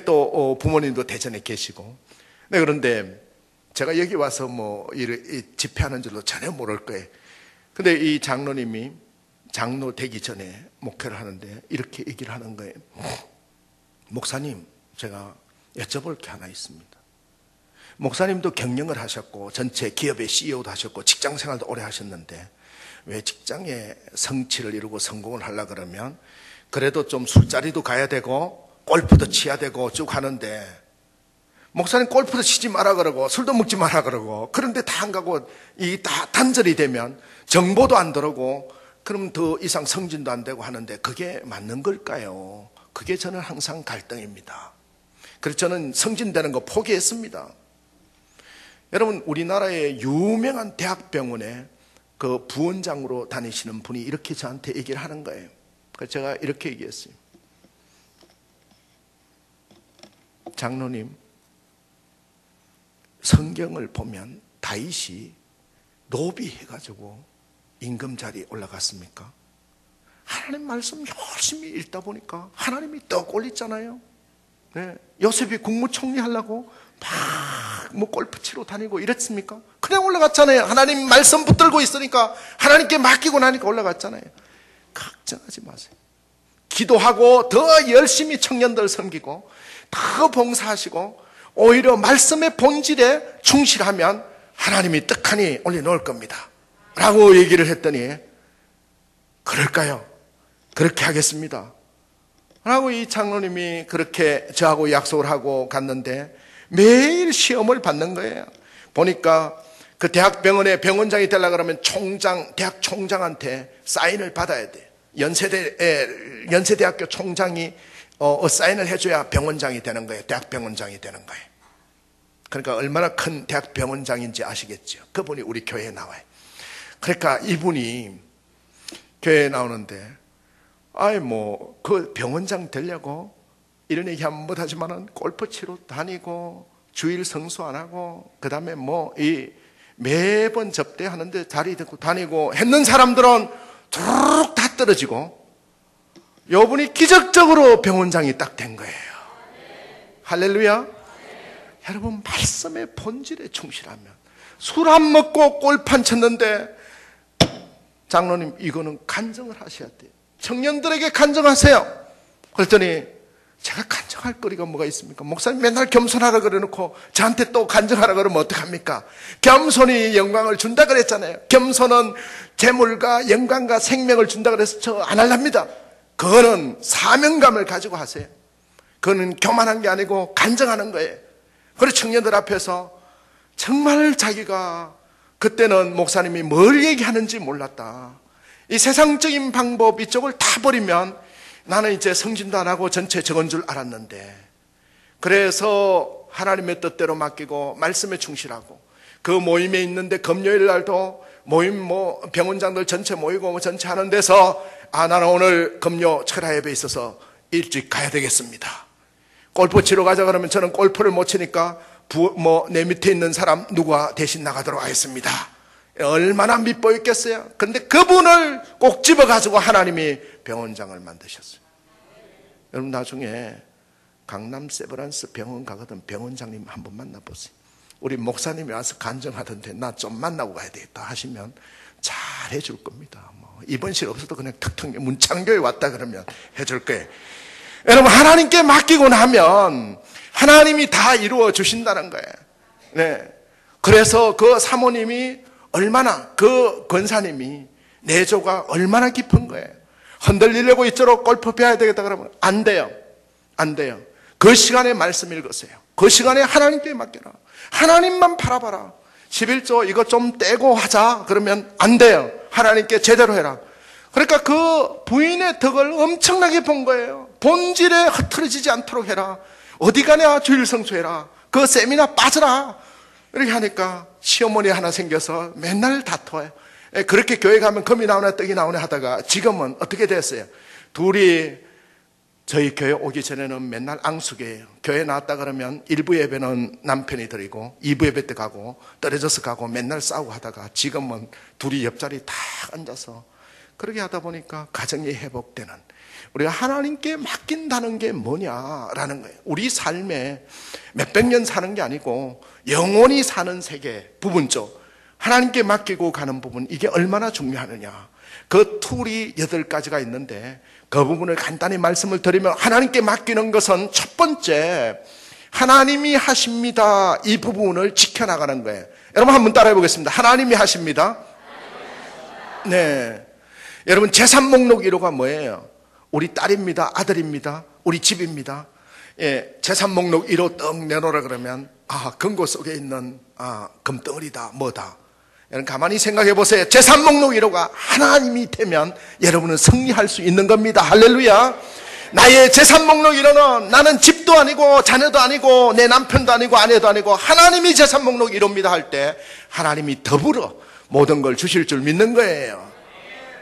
또 부모님도 대전에 계시고. 네, 그런데 제가 여기 와서 뭐 집회하는 줄도 전혀 모를 거예요. 근데 이 장로님이 장로 되기 전에 목회를 하는데 이렇게 얘기를 하는 거예요. 목사님, 제가 여쭤볼 게 하나 있습니다. 목사님도 경영을 하셨고 전체 기업의 CEO도 하셨고 직장 생활도 오래 하셨는데 왜 직장에 성취를 이루고 성공을 하려고 그러면 그래도 좀 술자리도 가야 되고 골프도 치야 되고 쭉 하는데 목사님 골프도 치지 마라 그러고 술도 먹지 마라 그러고 그런데 다 안 가고 이 다 단절이 되면 정보도 안 들어오고 그럼 더 이상 성진도 안 되고 하는데 그게 맞는 걸까요? 그게 저는 항상 갈등입니다. 그래서 저는 성진되는 거 포기했습니다. 여러분, 우리나라의 유명한 대학병원에 그 부원장으로 다니시는 분이 이렇게 저한테 얘기를 하는 거예요. 그래서 제가 이렇게 얘기했어요. 장로님, 성경을 보면 다윗이 노비해가지고 임금자리에 올라갔습니까? 하나님 말씀 열심히 읽다 보니까 하나님이 떡 올리잖아요. 네. 요셉이 국무총리 하려고 막 뭐 골프 치러 다니고 이랬습니까? 그냥 올라갔잖아요. 하나님 말씀 붙들고 있으니까 하나님께 맡기고 나니까 올라갔잖아요. 걱정하지 마세요. 기도하고 더 열심히 청년들 섬기고 더 봉사하시고 오히려 말씀의 본질에 충실하면 하나님이 떡하니 올려놓을 겁니다 라고 얘기를 했더니 그럴까요? 그렇게 하겠습니다 라고 이 장로님이 그렇게 저하고 약속을 하고 갔는데 매일 시험을 받는 거예요. 보니까 그 대학병원에 병원장이 되려고 그러면 대학 총장한테 사인을 받아야 돼. 연세대학교 총장이 사인을 해줘야 병원장이 되는 거예요. 대학병원장이 되는 거예요. 그러니까 얼마나 큰 대학병원장인지 아시겠죠. 그분이 우리 교회에 나와요. 그러니까 이분이 교회에 나오는데 그 병원장 되려고 이런 얘기 하면 못하지만은 골프 치러 다니고 주일 성수 안 하고 그 다음에 매번 접대하는데 자리 듣고 다니고 했는 사람들은 두루룩 다 떨어지고 요분이 기적적으로 병원장이 딱 된 거예요. 할렐루야. 여러분, 말씀의 본질에 충실하면, 술 안 먹고 골판 쳤는데 장로님 이거는 간증을 하셔야 돼요. 청년들에게 간증하세요. 그랬더니 제가 간증할 거리가 뭐가 있습니까? 목사님 맨날 겸손하라 그래놓고 저한테 또 간증하라 그러면 어떡합니까? 겸손이 영광을 준다 그랬잖아요. 겸손은 재물과 영광과 생명을 준다 그래서 저 안 할랍니다. 그거는 사명감을 가지고 하세요. 그거는 교만한 게 아니고 간증하는 거예요. 그래서 청년들 앞에서 정말 자기가 그때는 목사님이 뭘 얘기하는지 몰랐다. 이 세상적인 방법 이쪽을 다 버리면 나는 이제 성진도 안 하고 전체 적은 줄 알았는데, 그래서 하나님의 뜻대로 맡기고 말씀에 충실하고 그 모임에 있는데 금요일 날도 모임 병원장들 전체 모이고 전체 하는 데서 나는 오늘 금요 철야 예배에 있어서 일찍 가야 되겠습니다. 골프 치러 가자 그러면 저는 골프를 못 치니까 내 밑에 있는 사람 누가 대신 나가도록 하겠습니다. 얼마나 밉보였겠어요. 그런데 그분을 꼭 집어가지고 하나님이 병원장을 만드셨어요. 여러분, 나중에 강남 세브란스 병원 가거든 병원장님 한번 만나보세요. 우리 목사님이 와서 간증하던데 나 좀 만나고 가야 되겠다 하시면 잘 해줄 겁니다. 입원실 없어도 그냥 턱턱 문창교에 왔다 그러면 해줄 거예요. 여러분, 하나님께 맡기고 나면 하나님이 다 이루어 주신다는 거예요. 네. 그래서 그 사모님이 얼마나, 그 권사님이 내조가 얼마나 깊은 거예요. 흔들리려고 이쪽으로 골프 배워야 되겠다 그러면 안 돼요. 안 돼요. 그 시간에 말씀 읽으세요. 그 시간에 하나님께 맡겨라. 하나님만 바라봐라. 11조 이거 좀 떼고 하자 그러면 안 돼요. 하나님께 제대로 해라. 그러니까 그 부인의 덕을 엄청나게 본 거예요. 본질에 흐트러지지 않도록 해라. 어디 가냐 주일 성수해라. 그 세미나 빠져라. 이렇게 하니까 시어머니 하나 생겨서 맨날 다퉈요. 그렇게 교회 가면 금이 나오네 떡이 나오네 하다가 지금은 어떻게 됐어요? 둘이 저희 교회 오기 전에는 맨날 앙숙이에요. 교회 나왔다 그러면 1부 예배는 남편이 드리고 2부 예배 때 가고 떨어져서 가고 맨날 싸우고 하다가 지금은 둘이 옆자리 딱 앉아서 그렇게 하다 보니까 가정이 회복되는, 우리가 하나님께 맡긴다는 게 뭐냐라는 거예요. 우리 삶에 몇백 년 사는 게 아니고 영원히 사는 세계 부분적 하나님께 맡기고 가는 부분, 이게 얼마나 중요하느냐. 그 툴이 8가지가 있는데 그 부분을 간단히 말씀을 드리면, 하나님께 맡기는 것은 첫 번째 하나님이 하십니다. 이 부분을 지켜나가는 거예요. 여러분 한번 따라해 보겠습니다. 하나님이 하십니다. 네. 여러분, 재산 목록 1호가 뭐예요? 우리 딸입니다. 아들입니다. 우리 집입니다. 예, 재산 목록 1호 떡 내놓으라 그러면 금고 속에 있는 금덩어리다 뭐다. 여러분 가만히 생각해 보세요. 재산 목록 1호가 하나님이 되면 여러분은 승리할 수 있는 겁니다. 할렐루야. 나의 재산 목록 1호는 나는 집도 아니고 자녀도 아니고 내 남편도 아니고 아내도 아니고 하나님이 재산 목록 1호입니다 할 때 하나님이 더불어 모든 걸 주실 줄 믿는 거예요.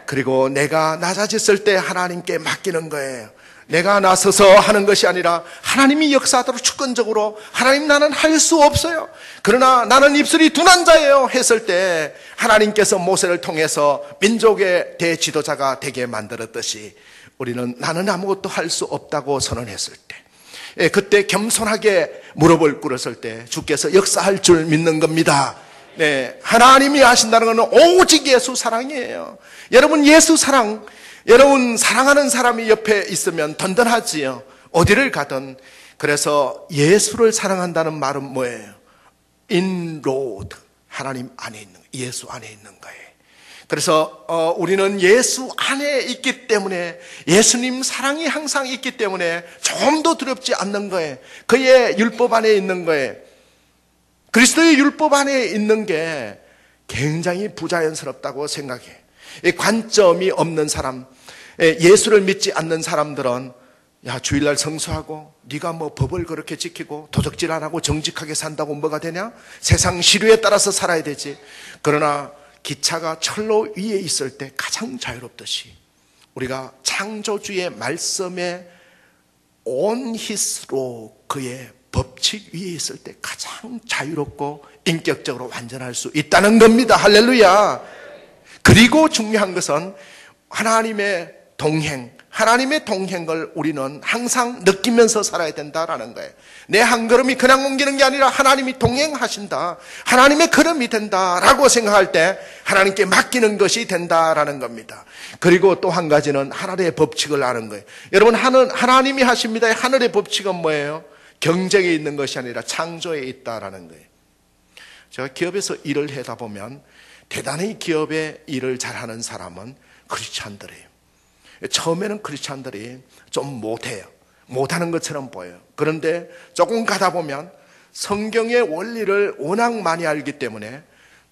그리고 내가 낮아졌을 때 하나님께 맡기는 거예요. 내가 나서서 하는 것이 아니라 하나님이 역사하도록 주권적으로, 하나님 나는 할 수 없어요. 그러나 나는 입술이 둔한 자예요 했을 때 하나님께서 모세를 통해서 민족의 대지도자가 되게 만들었듯이 우리는 나는 아무것도 할 수 없다고 선언했을 때, 그때 겸손하게 무릎을 꿇었을 때 주께서 역사할 줄 믿는 겁니다. 네, 하나님이 하신다는 것은 오직 예수 사랑이에요. 여러분, 예수 사랑, 여러분 사랑하는 사람이 옆에 있으면 든든하지요. 어디를 가든. 그래서 예수를 사랑한다는 말은 뭐예요? 인로드, 하나님 안에 있는, 예수 안에 있는 거예요. 그래서 우리는 예수 안에 있기 때문에, 예수님 사랑이 항상 있기 때문에 조금도 두렵지 않는 거예요. 그의 율법 안에 있는 거예요. 그리스도의 율법 안에 있는 게 굉장히 부자연스럽다고 생각해요. 이 관점이 없는 사람, 예수를 믿지 않는 사람들은 주일날 성수하고 네가 뭐 법을 그렇게 지키고 도적질 안 하고 정직하게 산다고 뭐가 되냐? 세상 시류에 따라서 살아야 되지. 그러나 기차가 철로 위에 있을 때 가장 자유롭듯이 우리가 창조주의 말씀에 온 hit로 그의 법칙 위에 있을 때 가장 자유롭고 인격적으로 완전할 수 있다는 겁니다. 할렐루야. 그리고 중요한 것은 하나님의 동행, 하나님의 동행을 우리는 항상 느끼면서 살아야 된다라는 거예요. 내 한 걸음이 그냥 옮기는 게 아니라 하나님이 동행하신다, 하나님의 걸음이 된다라고 생각할 때 하나님께 맡기는 것이 된다라는 겁니다. 그리고 또 한 가지는 하늘의 법칙을 아는 거예요. 여러분, 하나님이 하십니다. 하늘의 법칙은 뭐예요? 경쟁에 있는 것이 아니라 창조에 있다라는 거예요. 제가 기업에서 일을 하다 보면 대단히 기업에 일을 잘하는 사람은 크리스찬들이에요. 처음에는 크리스찬들이 좀 못해요. 못하는 것처럼 보여요. 그런데 조금 가다 보면 성경의 원리를 워낙 많이 알기 때문에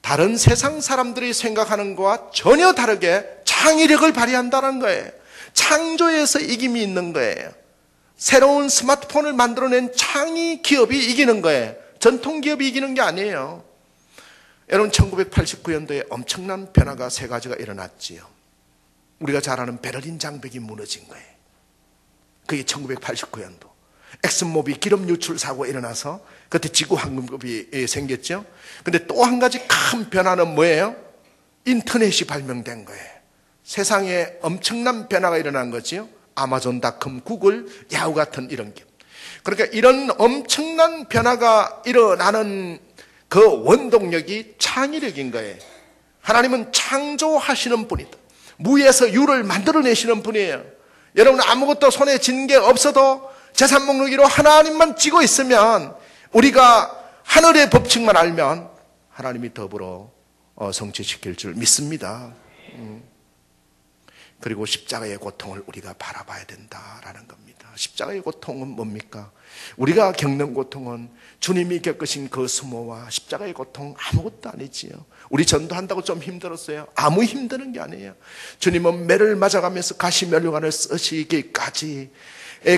다른 세상 사람들이 생각하는 것과 전혀 다르게 창의력을 발휘한다는 거예요. 창조에서 이김이 있는 거예요. 새로운 스마트폰을 만들어낸 창의 기업이 이기는 거예요. 전통 기업이 이기는 게 아니에요. 여러분, 1989년도에 엄청난 변화가 세 가지가 일어났지요. 우리가 잘 아는 베를린 장벽이 무너진 거예요. 그게 1989년도. 엑슨모빌 기름 유출 사고가 일어나서 그때 지구 항공급이 생겼죠. 근데 또 한 가지 큰 변화는 뭐예요? 인터넷이 발명된 거예요. 세상에 엄청난 변화가 일어난 거지요. 아마존닷컴, 구글, 야후 같은 이런 기업. 그러니까 이런 엄청난 변화가 일어나는 그 원동력이 창의력인 거예요. 하나님은 창조하시는 분이다. 무에서 유를 만들어내시는 분이에요. 여러분, 아무것도 손에 쥔 게 없어도 재산 목록으로 하나님만 쥐고 있으면, 우리가 하늘의 법칙만 알면 하나님이 더불어 성취시킬 줄 믿습니다. 그리고 십자가의 고통을 우리가 바라봐야 된다라는 겁니다. 십자가의 고통은 뭡니까? 우리가 겪는 고통은 주님이 겪으신 그 수모와 십자가의 고통 아무것도 아니지요. 우리 전도한다고 좀 힘들었어요. 아무 힘드는 게 아니에요. 주님은 매를 맞아가면서 가시면류관을 쓰시기까지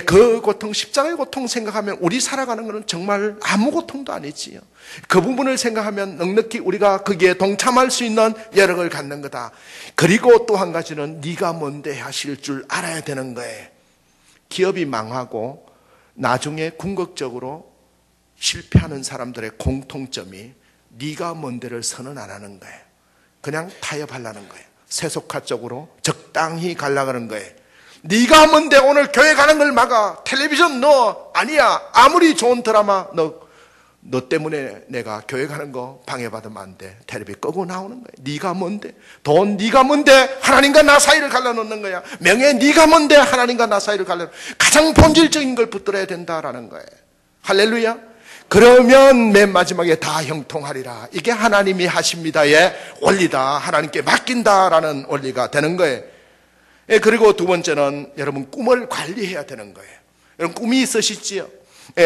그 고통, 십자가의 고통 생각하면 우리 살아가는 것은 정말 아무 고통도 아니지요. 그 부분을 생각하면 넉넉히 우리가 거기에 동참할 수 있는 여력을 갖는 거다. 그리고 또 한 가지는 네가 뭔데 하실 줄 알아야 되는 거예요. 기업이 망하고 나중에 궁극적으로 실패하는 사람들의 공통점이 네가 뭔데를 선언 안 하는 거예요. 그냥 타협하려는 거예요. 세속화 쪽으로 적당히 가려는 거예요. 네가 뭔데 오늘 교회 가는 걸 막아. 텔레비전 너 아니야. 아무리 좋은 드라마 너 때문에 내가 교회 가는 거 방해받으면 안 돼. 텔레비 끄고 나오는 거예요. 네가 뭔데? 돈 네가 뭔데? 하나님과 나 사이를 갈라놓는 거야. 명예 네가 뭔데? 하나님과 나 사이를 갈라놓는 거야. 가장 본질적인 걸 붙들어야 된다라는 거예요. 할렐루야. 그러면 맨 마지막에 다 형통하리라. 이게 하나님이 하십니다의 원리다. 하나님께 맡긴다라는 원리가 되는 거예요. 그리고 두 번째는 여러분, 꿈을 관리해야 되는 거예요. 여러분, 꿈이 있으시지요?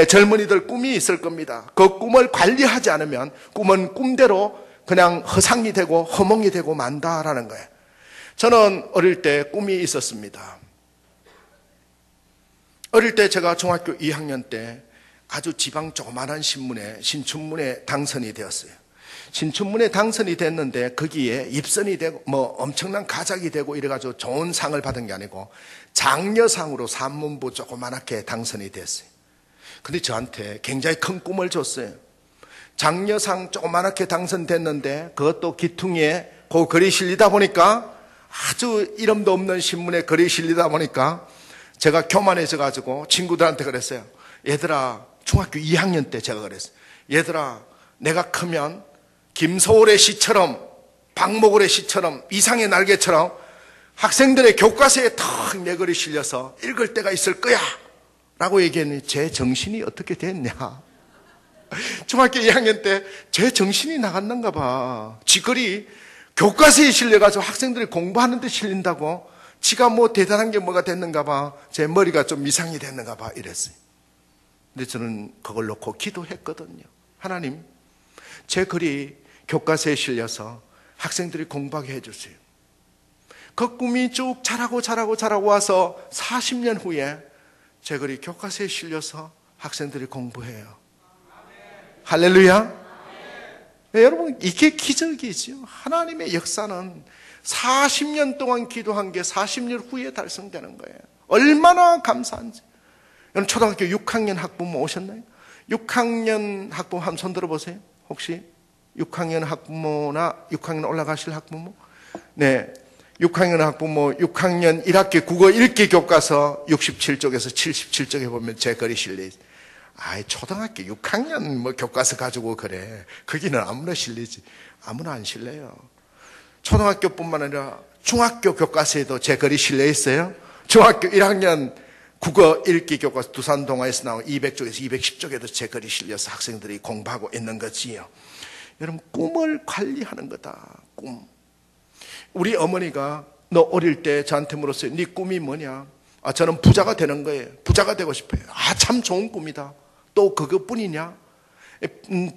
젊은이들 꿈이 있을 겁니다. 그 꿈을 관리하지 않으면 꿈은 꿈대로 그냥 허상이 되고 허몽이 되고 만다라는 거예요. 저는 어릴 때 꿈이 있었습니다. 어릴 때 제가 중학교 2학년 때 아주 지방 조그만한 신문에, 신춘문에 당선이 되었어요. 신춘문에 당선이 됐는데 거기에 입선이 되고 뭐 엄청난 가작이 되고 이래가지고 좋은 상을 받은 게 아니고 장려상으로 산문부 조그만하게 당선이 됐어요. 근데 저한테 굉장히 큰 꿈을 줬어요. 장려상 조그만하게 당선됐는데 그것도 기퉁이에 그 글이 실리다 보니까, 아주 이름도 없는 신문에 글이 실리다 보니까 제가 교만해져 가지고 친구들한테 그랬어요. 얘들아, 중학교 2학년 때 제가 그랬어요. 얘들아, 내가 크면 김소월의 시처럼, 박목월의 시처럼, 이상의 날개처럼 학생들의 교과서에 탁 내 글이 실려서 읽을 때가 있을 거야 라고 얘기했는데 제 정신이 어떻게 됐냐. 중학교 2학년 때 제 정신이 나갔는가 봐. 지 글이 교과서에 실려가지고 학생들이 공부하는데 실린다고 지가 뭐 대단한 게 뭐가 됐는가 봐. 제 머리가 좀 이상이 됐는가 봐 이랬어요. 근데 저는 그걸 놓고 기도했거든요. 하나님, 제 글이 교과서에 실려서 학생들이 공부하게 해주세요. 그 꿈이 쭉 자라고 와서 40년 후에 제 글이 교과서에 실려서 학생들이 공부해요. 할렐루야. 네, 여러분, 이게 기적이죠. 하나님의 역사는 40년 동안 기도한 게 40년 후에 달성되는 거예요. 얼마나 감사한지. 여러분, 초등학교 6학년 학부모 오셨나요? 6학년 학부모 한 손 들어보세요. 혹시 6학년 학부모나 6학년 올라가실 학부모? 네, 6학년 학부모 6학년 1학기 국어 읽기 교과서 67쪽에서 77쪽에 보면 제 글이 실려 있어요. 아이, 초등학교 6학년 뭐 교과서 가지고 그래. 거기는 아무나 실리지. 아무나 안 실려요. 초등학교뿐만 아니라 중학교 교과서에도 제 글이 실려 있어요. 중학교 1학년 국어 읽기 교과서 두산동아에서 나온 200쪽에서 210쪽에도 제 글이 실려서 학생들이 공부하고 있는 거지요. 여러분, 꿈을 관리하는 거다. 꿈. 우리 어머니가 너 어릴 때 저한테 물었어요. 네 꿈이 뭐냐? 아, 저는 부자가 되는 거예요. 부자가 되고 싶어요. 아, 참 좋은 꿈이다. 또 그것뿐이냐?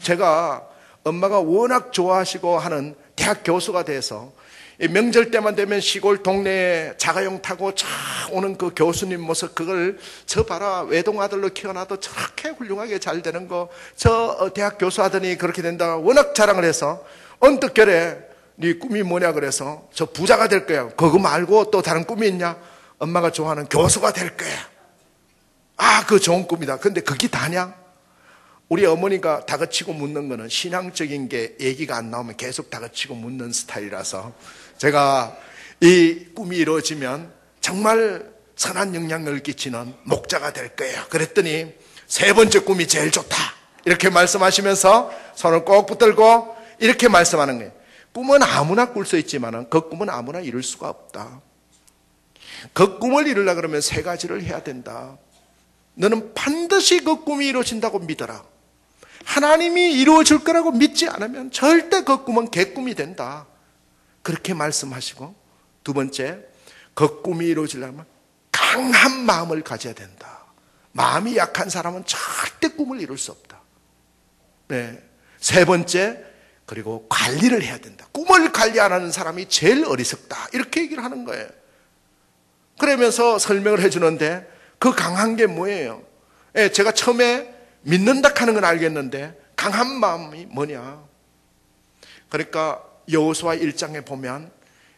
제가 엄마가 워낙 좋아하시고 하는 대학 교수가 돼서 명절 때만 되면 시골 동네에 자가용 타고 쫙 오는 그 교수님 모습, 그걸 저 봐라, 외동아들로 키워놔도 저렇게 훌륭하게 잘 되는 거, 저 대학 교수 하더니 그렇게 된다 워낙 자랑을 해서 언뜻결에 네 꿈이 뭐냐 그래서 저 부자가 될 거야. 그거 말고 또 다른 꿈이 있냐? 엄마가 좋아하는 교수가 될 거야. 아, 그 좋은 꿈이다. 근데 그게 다냐? 우리 어머니가 다그치고 묻는 거는 신앙적인 게 얘기가 안 나오면 계속 다그치고 묻는 스타일이라서 제가 이 꿈이 이루어지면 정말 선한 영향력을 끼치는 목자가 될 거예요. 그랬더니 세 번째 꿈이 제일 좋다. 이렇게 말씀하시면서 손을 꼭 붙들고 이렇게 말씀하는 거예요. 꿈은 아무나 꿀 수 있지만 그 꿈은 아무나 이룰 수가 없다. 그 꿈을 이루려고 그러면 세 가지를 해야 된다. 너는 반드시 그 꿈이 이루어진다고 믿어라. 하나님이 이루어질 거라고 믿지 않으면 절대 그 꿈은 개꿈이 된다. 그렇게 말씀하시고, 두 번째, 그 꿈이 이루어지려면 강한 마음을 가져야 된다. 마음이 약한 사람은 절대 꿈을 이룰 수 없다. 네. 세 번째, 그리고 관리를 해야 된다. 꿈을 관리 안 하는 사람이 제일 어리석다. 이렇게 얘기를 하는 거예요. 그러면서 설명을 해주는데 그 강한 게 뭐예요? 제가 처음에 믿는다 하는 건 알겠는데 강한 마음이 뭐냐? 그러니까 여호수아 1장에 보면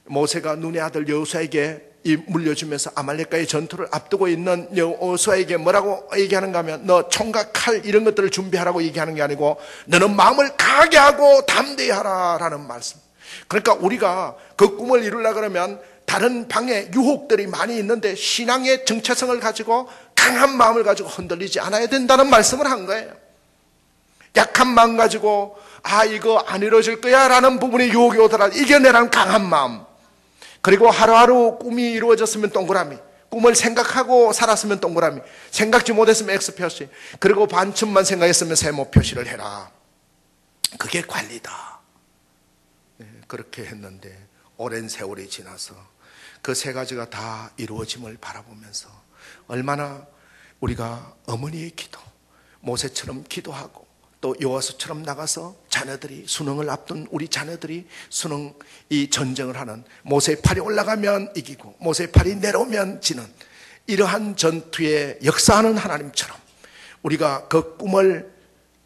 모세가 눈의 아들 여호수아에게 물려주면서 아말렉과의 전투를 앞두고 있는 여호수아에게 뭐라고 얘기하는가 하면 너 총과 칼 이런 것들을 준비하라고 얘기하는 게 아니고 너는 마음을 강하게 하고 담대히 하라라는 말씀. 그러니까 우리가 그 꿈을 이루려고 그러면 다른 방에 유혹들이 많이 있는데 신앙의 정체성을 가지고 강한 마음을 가지고 흔들리지 않아야 된다는 말씀을 한 거예요. 약한 마음 가지고 아, 이거 안 이루어질 거야 라는 부분에 유혹이 오더라도 이겨내라는 강한 마음. 그리고 하루하루 꿈이 이루어졌으면 동그라미, 꿈을 생각하고 살았으면 동그라미, 생각지 못했으면 X표시, 그리고 반쯤만 생각했으면 세모 표시를 해라. 그게 관리다. 네, 그렇게 했는데 오랜 세월이 지나서 그 세 가지가 다 이루어짐을 바라보면서 얼마나 우리가 어머니의 기도, 모세처럼 기도하고 또 여호와서처럼 나가서 자녀들이 수능을 앞둔 우리 자녀들이 수능 이 전쟁을 하는, 모세의 팔이 올라가면 이기고 모세의 팔이 내려오면 지는 이러한 전투에 역사하는 하나님처럼 우리가 그 꿈을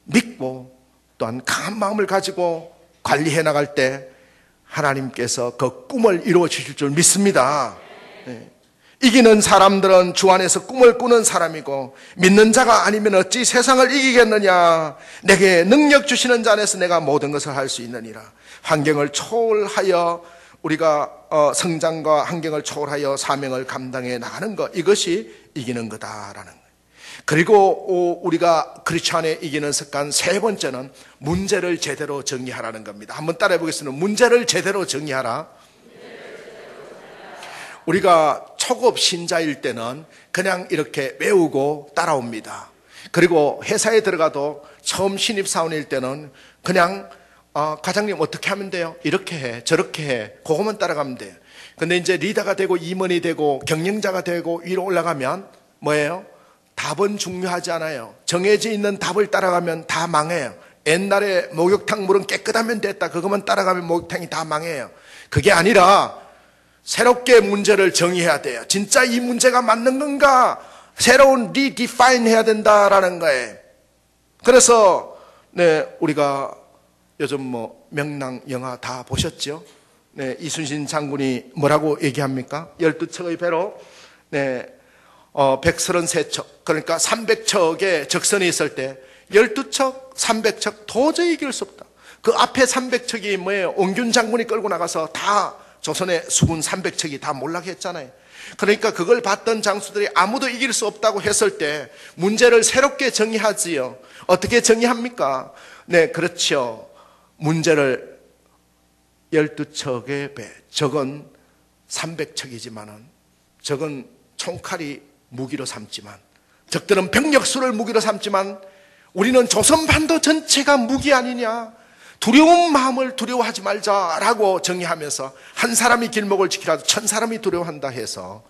믿고 또한 강한 마음을 가지고 관리해 나갈 때 하나님께서 그 꿈을 이루어 주실 줄 믿습니다. 네. 이기는 사람들은 주 안에서 꿈을 꾸는 사람이고 믿는 자가 아니면 어찌 세상을 이기겠느냐. 내게 능력 주시는 자 안에서 내가 모든 것을 할 수 있느니라. 환경을 초월하여 우리가 성장과 환경을 초월하여 사명을 감당해 나가는 것, 이것이 이기는 거다라는 거예요. 그리고 우리가 크리스찬에 이기는 습관 세 번째는 문제를 제대로 정리하라는 겁니다. 한번 따라해 보겠습니다. 문제를 제대로 정리하라. 우리가 초급 신자일 때는 그냥 이렇게 외우고 따라옵니다. 그리고 회사에 들어가도 처음 신입사원일 때는 그냥 과장님 어떻게 하면 돼요? 이렇게 해, 저렇게 해, 그것만 따라가면 돼요. 근데 이제 리더가 되고 임원이 되고 경영자가 되고 위로 올라가면 뭐예요? 답은 중요하지 않아요. 정해져 있는 답을 따라가면 다 망해요. 옛날에 목욕탕 물은 깨끗하면 됐다, 그것만 따라가면 목욕탕이 다 망해요. 그게 아니라 새롭게 문제를 정의해야 돼요. 진짜 이 문제가 맞는 건가? 새로운 리디파인 해야 된다라는 거예요. 그래서 네, 우리가 요즘 명랑 영화 다 보셨죠? 네, 이순신 장군이 뭐라고 얘기합니까? 12척의 배로 네, 133척, 그러니까 300척의 적선이 있을 때 12척, 300척 도저히 이길 수 없다. 그 앞에 300척이 뭐예요? 옹균 장군이 끌고 나가서 다 조선의 수군 300척이 다 몰락했잖아요. 그러니까 그걸 봤던 장수들이 아무도 이길 수 없다고 했을 때 문제를 새롭게 정의하지요. 어떻게 정의합니까? 네, 그렇죠. 문제를 12척의 배, 적은 300척이지만은 적은 총칼이 무기로 삼지만, 적들은 병력수를 무기로 삼지만 우리는 조선반도 전체가 무기 아니냐, 두려운 마음을 두려워하지 말자라고 정의하면서 한 사람이 길목을 지키라도 1000사람이 두려워한다 해서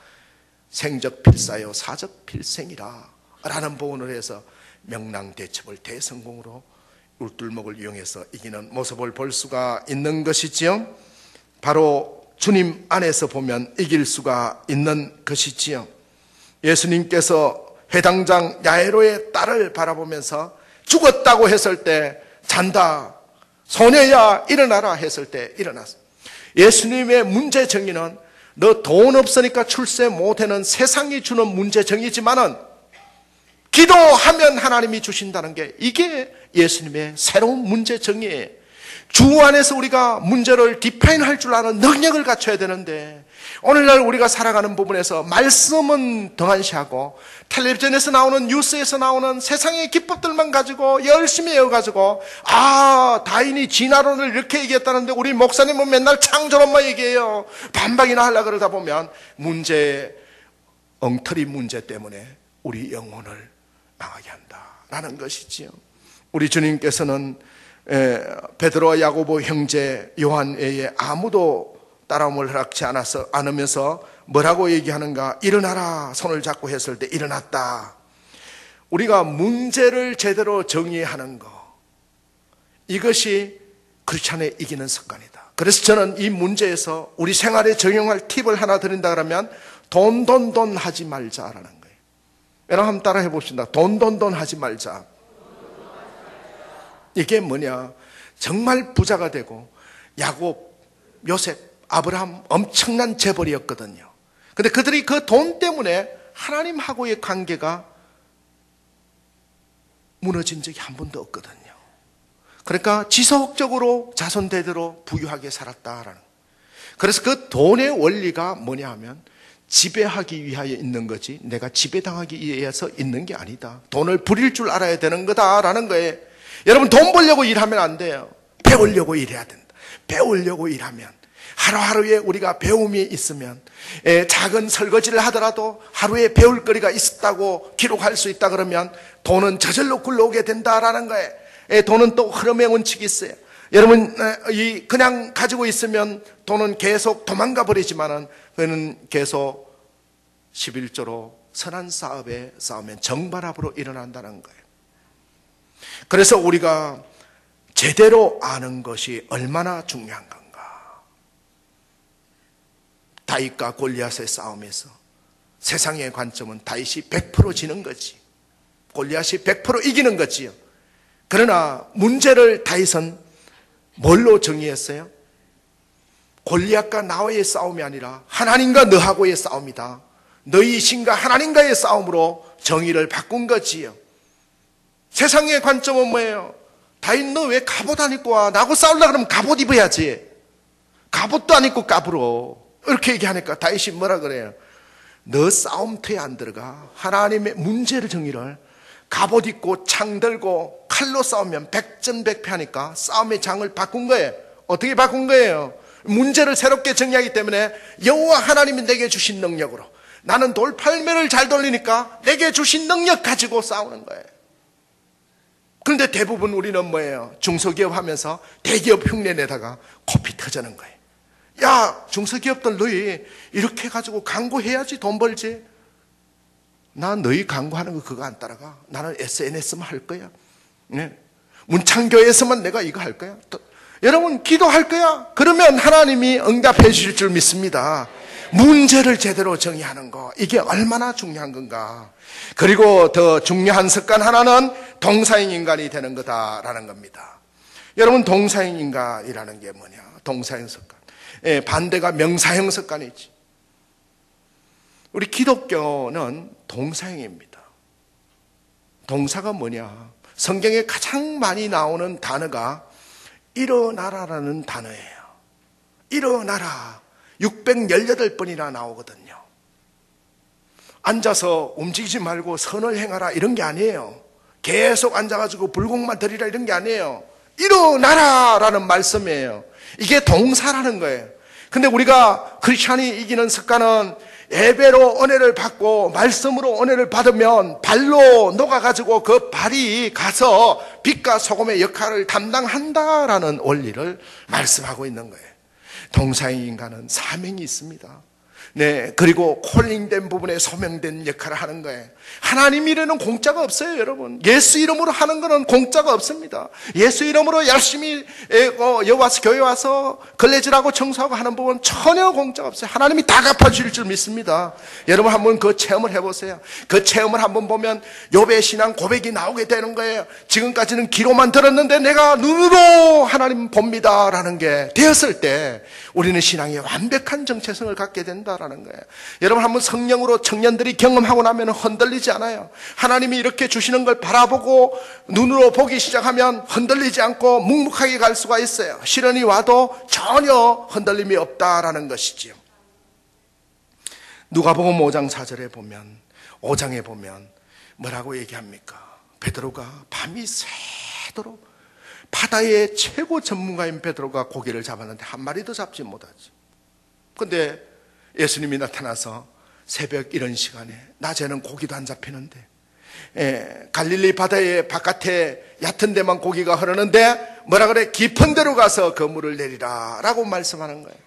생적 필사요 사적 필생이라 라는 보훈을 해서 명랑대첩을 대성공으로 울tur목을 이용해서 이기는 모습을 볼 수가 있는 것이지요. 바로 주님 안에서 보면 이길 수가 있는 것이지요. 예수님께서 회당장 야이로의 딸을 바라보면서 죽었다고 했을 때 잔다, 소녀야 일어나라 했을 때 일어났어. 예수님의 문제 정의는 너 돈 없으니까 출세 못하는 세상이 주는 문제 정의지만은 기도하면 하나님이 주신다는 게, 이게 예수님의 새로운 문제 정의예요. 주 안에서 우리가 문제를 디파인할 줄 아는 능력을 갖춰야 되는데, 오늘날 우리가 살아가는 부분에서 말씀은 등한시하고 텔레비전에서 나오는, 뉴스에서 나오는 세상의 기법들만 가지고 열심히 외워가지고, 다인이 진화론을 이렇게 얘기했다는데 우리 목사님은 맨날 창조론만 얘기해요. 반박이나 하려고 그러다 보면 엉터리 문제 때문에 우리 영혼을 망하게 한다라는 것이지요. 우리 주님께서는 베드로와 야고보 형제 요한 외에 아무도 따라옴을 허락치 않으면서 뭐라고 얘기하는가? 일어나라 손을 잡고 했을 때 일어났다. 우리가 문제를 제대로 정의하는 거, 이것이 크리스찬의 이기는 습관이다. 그래서 저는 이 문제에서 우리 생활에 적용할 팁을 하나 드린다 그러면 돈 하지 말자라는 거예요. 여러분 한번 따라 해봅시다. 돈 하지 말자. 이게 뭐냐? 정말 부자가 되고 야곱, 요셉, 아브라함 엄청난 재벌이었거든요. 근데 그들이 그 돈 때문에 하나님하고의 관계가 무너진 적이 한 번도 없거든요. 그러니까 지속적으로 자손 대대로 부유하게 살았다라는. 그래서 그 돈의 원리가 뭐냐 하면 지배하기 위하여 있는 거지 내가 지배당하기 위해서 있는 게 아니다. 돈을 부릴 줄 알아야 되는 거다라는 거예요. 여러분, 돈 벌려고 일하면 안 돼요. 배우려고 일해야 된다. 배우려고 일하면, 하루하루에 우리가 배움이 있으면, 작은 설거지를 하더라도 하루에 배울 거리가 있었다고 기록할 수 있다 그러면 돈은 저절로 굴러오게 된다라는 거예요. 돈은 또 흐름의 원칙이 있어요. 여러분, 그냥 가지고 있으면 돈은 계속 도망가 버리지만은 그는 계속 11조로 선한 싸움에 싸우면 정발합으로 일어난다는 거예요. 그래서 우리가 제대로 아는 것이 얼마나 중요한 건가. 다윗과 골리앗의 싸움에서 세상의 관점은 다윗이 100% 지는 거지, 골리앗이 100% 이기는 거지요. 그러나 문제를 다윗은 뭘로 정의했어요? 골리앗과 나와의 싸움이 아니라 하나님과 너하고의 싸움이다. 너희 신과 하나님과의 싸움으로 정의를 바꾼 거지요. 세상의 관점은 뭐예요? 다윗, 너 왜 갑옷 안 입고 와? 나하고 싸우려고 그러면 갑옷 입어야지. 갑옷도 안 입고 까불어. 이렇게 얘기하니까 다윗이 뭐라 그래요? 너 싸움터에 안 들어가. 하나님의 문제를 정의를, 갑옷 입고 창 들고 칼로 싸우면 백전백패하니까 싸움의 장을 바꾼 거예요. 어떻게 바꾼 거예요? 문제를 새롭게 정의하기 때문에 여호와 하나님이 내게 주신 능력으로, 나는 돌팔매를 잘 돌리니까 내게 주신 능력 가지고 싸우는 거예요. 그런데 대부분 우리는 뭐예요? 중소기업 하면서 대기업 흉내내다가 코피 터지는 거예요. 야, 중소기업들 너희 이렇게 가지고 광고해야지 돈 벌지. 나 너희 광고하는 거 그거 안 따라가. 나는 SNS만 할 거야. 네. 문창교에서만 내가 이거 할 거야. 여러분, 기도할 거야. 그러면 하나님이 응답해 주실 줄 믿습니다. 문제를 제대로 정의하는 거, 이게 얼마나 중요한 건가. 그리고 더 중요한 습관 하나는 동사인 인간이 되는 거다라는 겁니다. 여러분, 동사인 인간이라는 게 뭐냐? 동사인 습관. 반대가 명사형 습관이지. 우리 기독교는 동사형입니다. 동사가 뭐냐? 성경에 가장 많이 나오는 단어가 일어나라라는 단어예요. 일어나라. 618번이나 나오거든요. 앉아서 움직이지 말고 선을 행하라 이런 게 아니에요. 계속 앉아가지고 불공만 드리라 이런 게 아니에요. 일어나라라는 말씀이에요. 이게 동사라는 거예요. 근데 우리가 크리스찬이 이기는 습관은 예배로 은혜를 받고 말씀으로 은혜를 받으면 발로 녹아가지고 그 발이 가서 빛과 소금의 역할을 담당한다라는 원리를 말씀하고 있는 거예요. 동사인 인간은 사명이 있습니다. 네, 그리고 콜링된 부분에 소명된 역할을 하는 거예요. 하나님 일에는 공짜가 없어요, 여러분. 예수 이름으로 하는 거는 공짜가 없습니다. 예수 이름으로 열심히 여와서 교회 와서 걸레질하고 청소하고 하는 부분 전혀 공짜가 없어요. 하나님이 다 갚아주실 줄 믿습니다. 여러분 한번 그 체험을 해보세요. 그 체험을 한번 보면 욥의 신앙 고백이 나오게 되는 거예요. 지금까지는 귀로만 들었는데 내가 눈으로 하나님 봅니다라는 게 되었을 때 우리는 신앙의 완벽한 정체성을 갖게 된다라는 거예요. 여러분 한번 성령으로 청년들이 경험하고 나면 흔들리지 않아요. 하나님이 이렇게 주시는 걸 바라보고 눈으로 보기 시작하면 흔들리지 않고 묵묵하게 갈 수가 있어요. 시련이 와도 전혀 흔들림이 없다라는 것이지요. 누가복음 5장 4절에 보면 5장에 보면 뭐라고 얘기합니까? 베드로가 밤이 새도록 바다의 최고 전문가인 베드로가 고기를 잡았는데 한 마리도 잡지 못하지. 근데 예수님이 나타나서 새벽 이런 시간에 낮에는 고기도 안 잡히는데 갈릴리 바다의 바깥에 얕은 데만 고기가 흐르는데 뭐라 그래? 깊은 데로 가서 그물을 내리라 라고 말씀하는 거예요.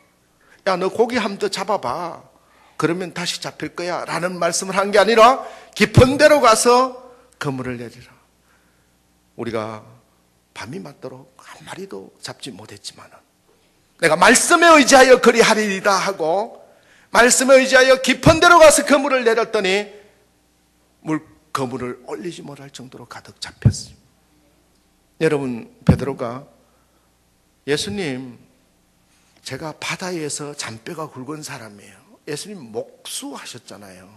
야, 너 고기 한 번 더 잡아봐. 그러면 다시 잡힐 거야 라는 말씀을 한 게 아니라 깊은 데로 가서 그물을 내리라. 우리가 밤이 맞도록 한 마리도 잡지 못했지만 내가 말씀에 의지하여 그리하리이다 하고 말씀에 의지하여 깊은 데로 가서 그물을 내렸더니 그물을 올리지 못할 정도로 가득 잡혔어요. 여러분, 베드로가 예수님, 제가 바다에서 잔뼈가 굵은 사람이에요. 예수님 목수하셨잖아요.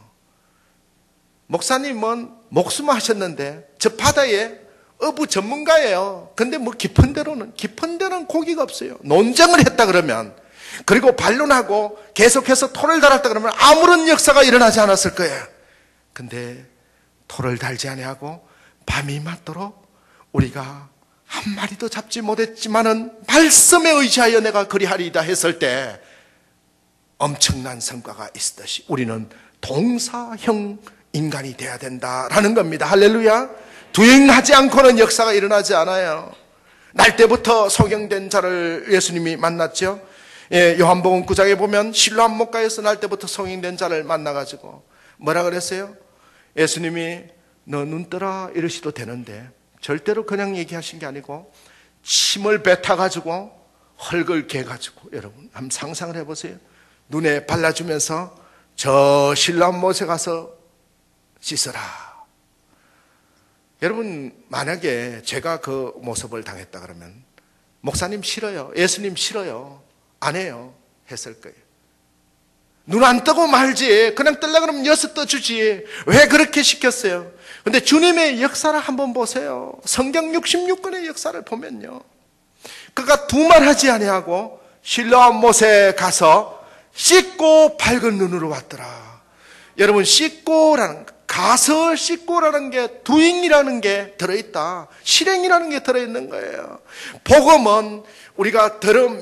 목사님은 목수만 하셨는데 저 바다에 어부 전문가예요. 근데 뭐 깊은 데는 고기가 없어요. 논쟁을 했다 그러면, 그리고 반론하고 계속해서 토를 달았다 그러면 아무런 역사가 일어나지 않았을 거예요. 근데 토를 달지 아니하고 밤이 맞도록 우리가 한 마리도 잡지 못했지만은 말씀에 의지하여 내가 그리하리이다 했을 때 엄청난 성과가 있었듯이 우리는 동사형 인간이 돼야 된다라는 겁니다. 할렐루야. 두행하지 않고는 역사가 일어나지 않아요. 날 때부터 소경된 자를 예수님이 만났죠. 요한복음 9장에 보면 실로암 목가에서 날 때부터 소경된 자를 만나가지고 뭐라 그랬어요? 예수님이 너 눈 뜨라 이러시도 되는데 절대로 그냥 얘기하신 게 아니고 침을 뱉어가지고 흙을 개가지고, 여러분 한번 상상을 해보세요. 눈에 발라주면서 저 실로암 못에 가서 씻어라. 여러분, 만약에 제가 그 모습을 당했다 그러면 목사님 싫어요, 예수님 싫어요, 안 해요 했을 거예요. 눈 안 뜨고 말지, 그냥 뜰라 그러면 여섯 떠주지 왜 그렇게 시켰어요? 근데 주님의 역사를 한번 보세요. 성경 66권의 역사를 보면요, 그가 두말하지 아니하고 실로암 못에 가서 씻고 밝은 눈으로 왔더라. 여러분, 씻고라는, 가서 씻고라는 게 doing이라는 게 들어있다. 실행이라는 게 들어있는 거예요. 복음은 우리가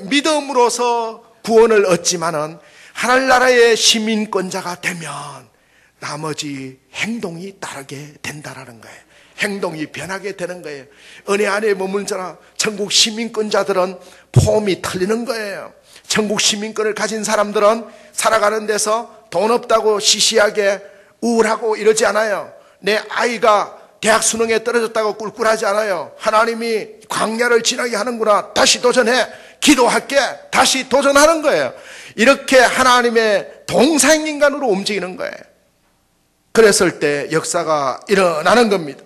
믿음으로서 구원을 얻지만은 하늘나라의 시민권자가 되면 나머지 행동이 따르게 된다라는 거예요. 행동이 변하게 되는 거예요. 은혜 안에 머문 자라 천국 시민권자들은 폼이 틀리는 거예요. 천국 시민권을 가진 사람들은 살아가는 데서 돈 없다고 시시하게 우울하고 이러지 않아요. 내 아이가 대학 수능에 떨어졌다고 꿀꿀하지 않아요. 하나님이 광야를 지나게 하는구나, 다시 도전해, 기도할게, 다시 도전하는 거예요. 이렇게 하나님의 동상인간으로 움직이는 거예요. 그랬을 때 역사가 일어나는 겁니다.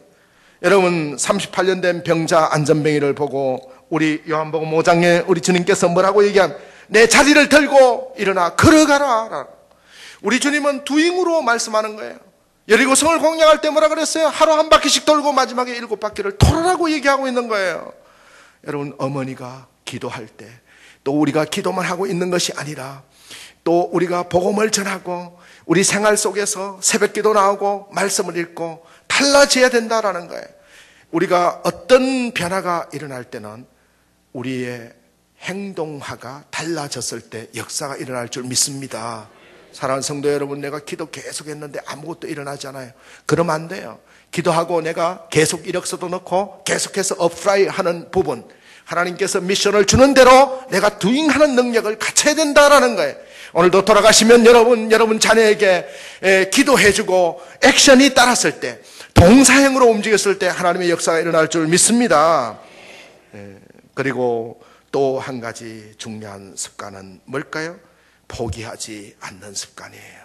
여러분, 38년 된 병자 안전뱅이를 보고 우리 요한복음 5장에 우리 주님께서 뭐라고 얘기한, 내 자리를 들고 일어나 걸어가라. 우리 주님은 두잉으로 말씀하는 거예요. 여리고성을 공략할 때 뭐라 그랬어요? 하루 한 바퀴씩 돌고 마지막에 7바퀴를 돌아라고 얘기하고 있는 거예요. 여러분, 어머니가 기도할 때 또 우리가 기도만 하고 있는 것이 아니라 또 우리가 복음을 전하고 우리 생활 속에서 새벽기도 나오고 말씀을 읽고 달라져야 된다라는 거예요. 우리가 어떤 변화가 일어날 때는 우리의 행동하가 달라졌을 때 역사가 일어날 줄 믿습니다. 사랑하는 성도 여러분, 내가 기도 계속 했는데 아무것도 일어나지 않아요. 그러면 안 돼요. 기도하고 내가 계속 이력서도 넣고 계속해서 어플라이 하는 부분, 하나님께서 미션을 주는 대로 내가 두잉하는 능력을 갖춰야 된다라는 거예요. 오늘도 돌아가시면 여러분 자녀에게 기도해주고 액션이 따랐을 때, 동사형으로 움직였을 때 하나님의 역사가 일어날 줄 믿습니다. 그리고 또 한 가지 중요한 습관은 뭘까요? 포기하지 않는 습관이에요.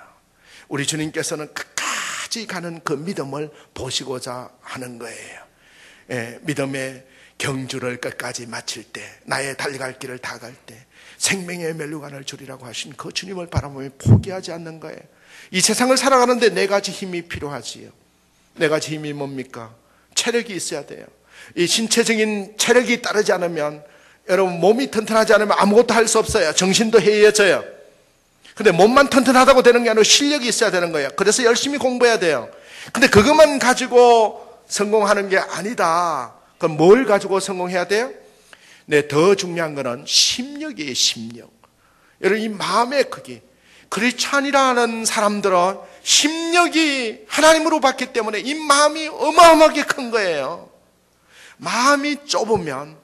우리 주님께서는 끝까지 가는 그 믿음을 보시고자 하는 거예요. 믿음의 경주를 끝까지 마칠 때, 나의 달려갈 길을 다 갈 때 생명의 멸류관을 주리라고 하신 그 주님을 바라보며 포기하지 않는 거예요. 이 세상을 살아가는데 네 가지 힘이 필요하지요. 네 가지 힘이 뭡니까? 체력이 있어야 돼요. 이 신체적인 체력이 따르지 않으면, 여러분 몸이 튼튼하지 않으면 아무것도 할 수 없어요. 정신도 해이해져요. 근데 몸만 튼튼하다고 되는 게 아니라 실력이 있어야 되는 거예요. 그래서 열심히 공부해야 돼요. 근데 그것만 가지고 성공하는 게 아니다. 그럼 뭘 가지고 성공해야 돼요? 네, 더 중요한 거는 심력이에요. 심력. 여러분, 이 마음의 크기, 크리스찬이라는 사람들은 심력이 하나님으로 받기 때문에 이 마음이 어마어마하게 큰 거예요. 마음이 좁으면,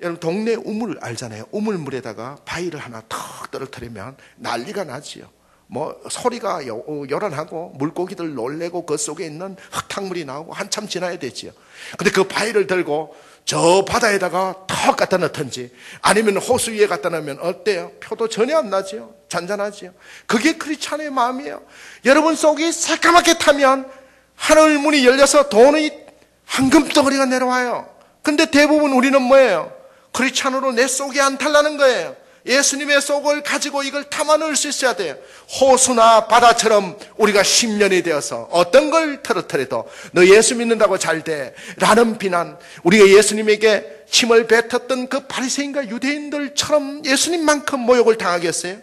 여러분 동네 우물 알잖아요. 우물물에다가 바위를 하나 턱 떨어뜨리면 난리가 나지요. 뭐 소리가 요란하고 물고기들 놀래고 그 속에 있는 흙탕물이 나오고 한참 지나야 되지요. 근데 그 바위를 들고 저 바다에다가 턱 갖다 넣든지 아니면 호수 위에 갖다 놓으면 어때요? 표도 전혀 안 나지요. 잔잔하지요. 그게 크리스찬의 마음이에요. 여러분 속이 새까맣게 타면 하늘 문이 열려서 돈의 황금덩어리가 내려와요. 근데 대부분 우리는 뭐예요? 크리스찬으로 내 속이 안 탈라는 거예요. 예수님의 속을 가지고 이걸 담아넣을 수 있어야 돼요. 호수나 바다처럼 우리가 10년이 되어서 어떤 걸 털어뜨려도 너 예수 믿는다고 잘 돼 라는 비난, 우리가 예수님에게 침을 뱉었던 그 바리새인과 유대인들처럼 예수님만큼 모욕을 당하겠어요?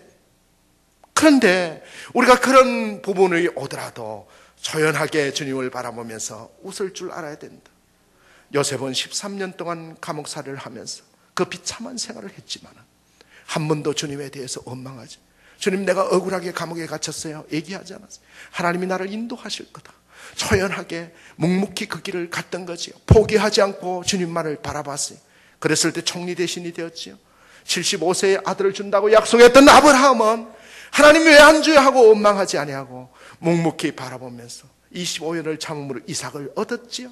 그런데 우리가 그런 부분이 오더라도 조연하게 주님을 바라보면서 웃을 줄 알아야 된다. 요셉은 13년 동안 감옥살이를 하면서 그 비참한 생활을 했지만 한 번도 주님에 대해서 원망하지, 주님 내가 억울하게 감옥에 갇혔어요 얘기하지 않았어요. 하나님이 나를 인도하실 거다. 초연하게 묵묵히 그 길을 갔던 거지요. 포기하지 않고 주님만을 바라봤어요. 그랬을 때 총리 대신이 되었지요. 75세의 아들을 준다고 약속했던 아브라함은 하나님 왜 안 줘요 하고 원망하지 아니하고 묵묵히 바라보면서 25년을 참음으로 이삭을 얻었지요.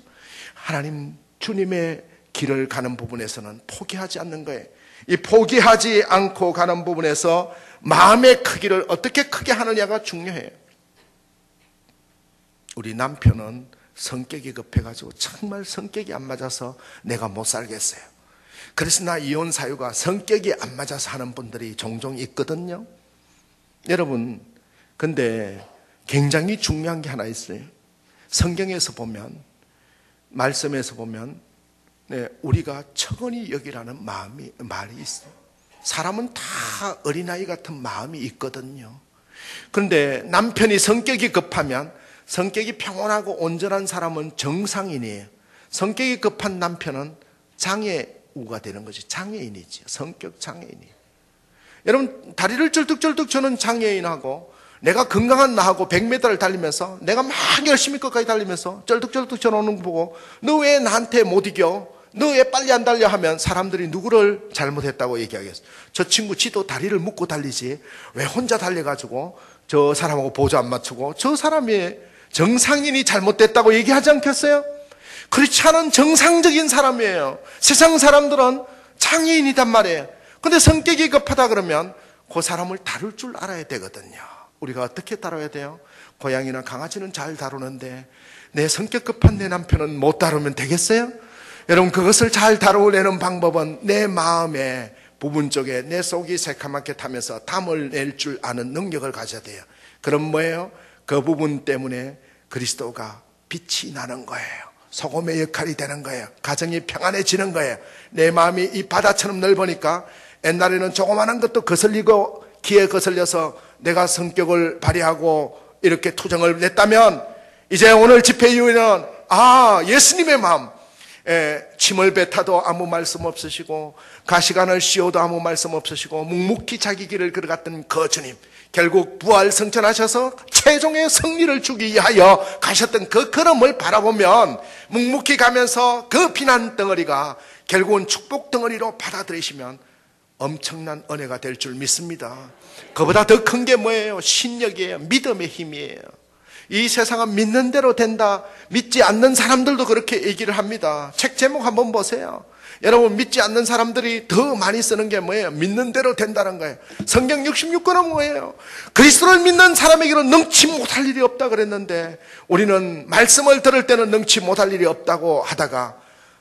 하나님 주님의 길을 가는 부분에서는 포기하지 않는 거예요. 이 포기하지 않고 가는 부분에서 마음의 크기를 어떻게 크게 하느냐가 중요해요. 우리 남편은 성격이 급해가지고 정말 성격이 안 맞아서 내가 못 살겠어요. 그래서 나 이혼 사유가 성격이 안 맞아서 하는 분들이 종종 있거든요. 여러분, 근데 굉장히 중요한 게 하나 있어요. 성경에서 보면, 말씀에서 보면 우리가 척언이 여기라는 말이 있어요. 사람은 다 어린아이 같은 마음이 있거든요. 그런데 남편이 성격이 급하면, 성격이 평온하고 온전한 사람은 정상인이에요. 성격이 급한 남편은 장애우가 되는 거지. 장애인이지. 성격 장애인이에요. 여러분, 다리를 쩔뚝쩔뚝 저는 장애인하고 내가 건강한 나하고 100m를 달리면서 내가 막 열심히 끝까지 달리면서 쩔뚝쩔뚝 저러는 거 보고 너 왜 나한테 못 이겨? 너 왜 빨리 안 달려? 하면 사람들이 누구를 잘못했다고 얘기하겠어? 저 친구 지도 다리를 묶고 달리지 왜 혼자 달려가지고 저 사람하고 보조 안 맞추고 저 사람이 정상인이 잘못됐다고 얘기하지 않겠어요? 그렇지 않은 정상적인 사람이에요. 세상 사람들은 장애인이단 말이에요. 근데 성격이 급하다 그러면 그 사람을 다룰 줄 알아야 되거든요. 우리가 어떻게 다뤄야 돼요? 고양이나 강아지는 잘 다루는데 내 성격 급한 내 남편은 못 다루면 되겠어요? 여러분, 그것을 잘 다루려는 방법은 내 마음의 부분 쪽에 내 속이 새카맣게 타면서 담을 낼 줄 아는 능력을 가져야 돼요. 그럼 뭐예요? 그 부분 때문에 그리스도가 빛이 나는 거예요. 소금의 역할이 되는 거예요. 가정이 평안해지는 거예요. 내 마음이 이 바다처럼 넓으니까 옛날에는 조그마한 것도 거슬리고 기에 거슬려서 내가 성격을 발휘하고 이렇게 투정을 냈다면 이제 오늘 집회 이후에는 예수님의 마음, 침을 뱉어도 아무 말씀 없으시고 가시관을 씌워도 아무 말씀 없으시고 묵묵히 자기 길을 걸어갔던 그 주님, 결국 부활 승천하셔서 최종의 승리를 주기 위하여 가셨던 그 걸음을 바라보면 묵묵히 가면서 그 비난 덩어리가 결국은 축복 덩어리로 받아들이시면 엄청난 은혜가 될 줄 믿습니다. 그보다 더 큰 게 뭐예요? 신력이에요. 믿음의 힘이에요. 이 세상은 믿는 대로 된다. 믿지 않는 사람들도 그렇게 얘기를 합니다. 책 제목 한번 보세요. 여러분, 믿지 않는 사람들이 더 많이 쓰는 게 뭐예요? 믿는 대로 된다는 거예요. 성경 66권은 뭐예요? 그리스도를 믿는 사람에게는 능치 못할 일이 없다 그랬는데 우리는 말씀을 들을 때는 능치 못할 일이 없다고 하다가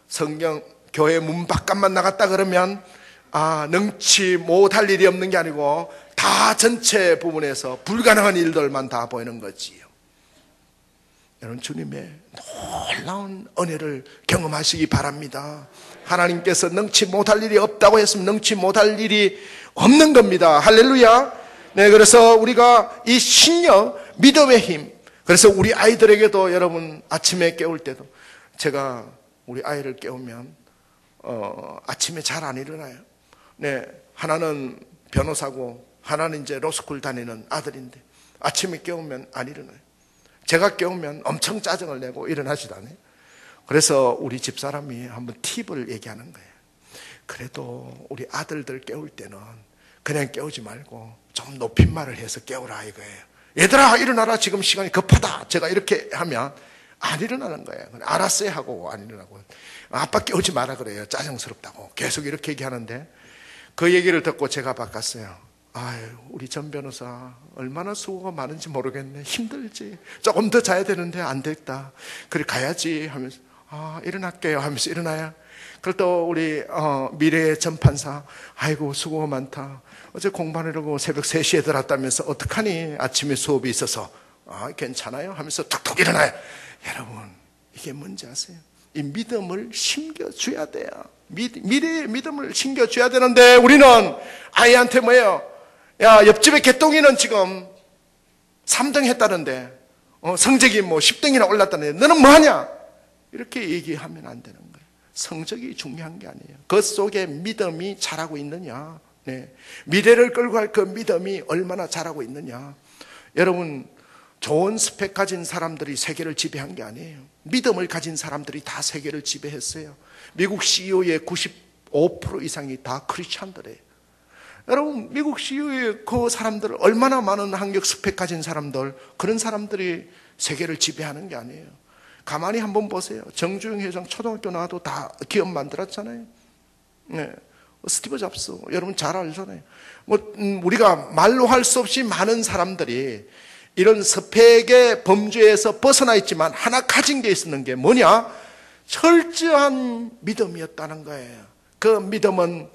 성경 교회 문 밖만 나갔다 그러면 능치 못할 일이 없는 게 아니고 다 전체 부분에서 불가능한 일들만 다 보이는 거지요. 여러분, 주님의 놀라운 은혜를 경험하시기 바랍니다. 하나님께서 능치 못할 일이 없다고 했으면 능치 못할 일이 없는 겁니다. 할렐루야. 네, 그래서 우리가 이 신력, 믿음의 힘, 그래서 우리 아이들에게도 여러분 아침에 깨울 때도 제가 우리 아이를 깨우면 아침에 잘 안 일어나요. 네, 하나는 변호사고 하나는 이제 로스쿨 다니는 아들인데 아침에 깨우면 안 일어나요. 제가 깨우면 엄청 짜증을 내고 일어나지도 않아요. 그래서 우리 집사람이 한번 팁을 얘기하는 거예요. 그래도 우리 아들들 깨울 때는 그냥 깨우지 말고 좀 높임말을 해서 깨우라 이거예요. 얘들아 일어나라, 지금 시간이 급하다. 제가 이렇게 하면 안 일어나는 거예요. 알았어요 하고 안 일어나고, 아빠 깨우지 마라 그래요. 짜증스럽다고 계속 이렇게 얘기하는데 그 얘기를 듣고 제가 바꿨어요. 우리 전 변호사 얼마나 수고가 많은지 모르겠네. 힘들지. 조금 더 자야 되는데 안 됐다. 그래 가야지 하면서 일어날게요 하면서 일어나야. 그럴 또 우리 미래의 전 판사, 아이고 수고가 많다. 어제 공부하려고 새벽 3시에 들어왔다면서 어떡하니? 아침에 수업이 있어서. 괜찮아요 하면서 툭툭 일어나요. 여러분, 이게 뭔지 아세요? 이 믿음을 심겨줘야 돼요. 미래의 믿음을 심겨줘야 되는데 우리는 아이한테 뭐예요? 야, 옆집에 개똥이는 지금 3등 했다는데 성적이 뭐 10등이나 올랐다는데 너는 뭐하냐? 이렇게 얘기하면 안 되는 거예요. 성적이 중요한 게 아니에요. 그 속에 믿음이 자라고 있느냐. 네. 미래를 끌고 갈 그 믿음이 얼마나 자라고 있느냐. 여러분, 좋은 스펙 가진 사람들이 세계를 지배한 게 아니에요. 믿음을 가진 사람들이 다 세계를 지배했어요. 미국 CEO의 95% 이상이 다 크리스찬들이에요. 여러분, 미국 CEO의 그 사람들, 얼마나 많은 학력 스펙 가진 사람들, 그런 사람들이 세계를 지배하는 게 아니에요. 가만히 한번 보세요. 정주영 회장 초등학교 나와도 다 기업 만들었잖아요. 네. 스티브 잡스, 여러분 잘 알잖아요. 우리가 말로 할 수 없이 많은 사람들이 이런 스펙의 범주에서 벗어나 있지만 하나 가진 게 있었는 게 뭐냐? 철저한 믿음이었다는 거예요. 그 믿음은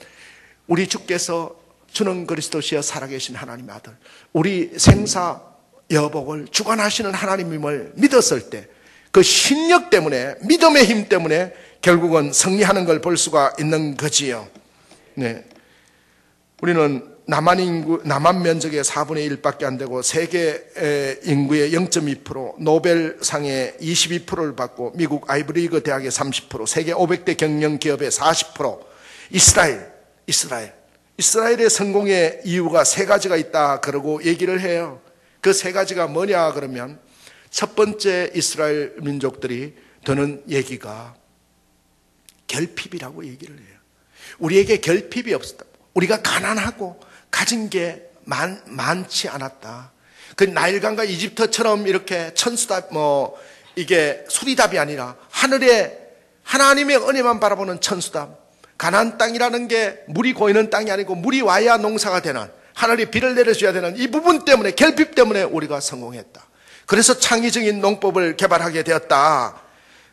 우리 주께서 주는 그리스도시여 살아계신 하나님의 아들, 우리 생사 여복을 주관하시는 하나님임을 믿었을 때 그 신력 때문에, 믿음의 힘 때문에 결국은 승리하는 걸 볼 수가 있는 거지요. 네. 우리는 남한 면적의 4분의 1밖에 안 되고 세계 인구의 0.2%, 노벨상의 22%를 받고 미국 아이브리그 대학의 30%, 세계 500대 경영 기업의 40%, 이스라엘의 성공의 이유가 3가지가 있다 그러고 얘기를 해요. 그 3가지가 뭐냐 그러면 첫 번째, 이스라엘 민족들이 드는 얘기가 결핍이라고 얘기를 해요. 우리에게 결핍이 없었다. 우리가 가난하고 가진 게 많지 않았다. 그 나일강과 이집트처럼 이렇게 천수답, 이게 수리답이 아니라 하늘에 하나님의 은혜만 바라보는 천수답. 가나안 땅이라는 게 물이 고이는 땅이 아니고 물이 와야 농사가 되는, 하늘이 비를 내려줘야 되는 이 부분 때문에, 결핍 때문에 우리가 성공했다. 그래서 창의적인 농법을 개발하게 되었다.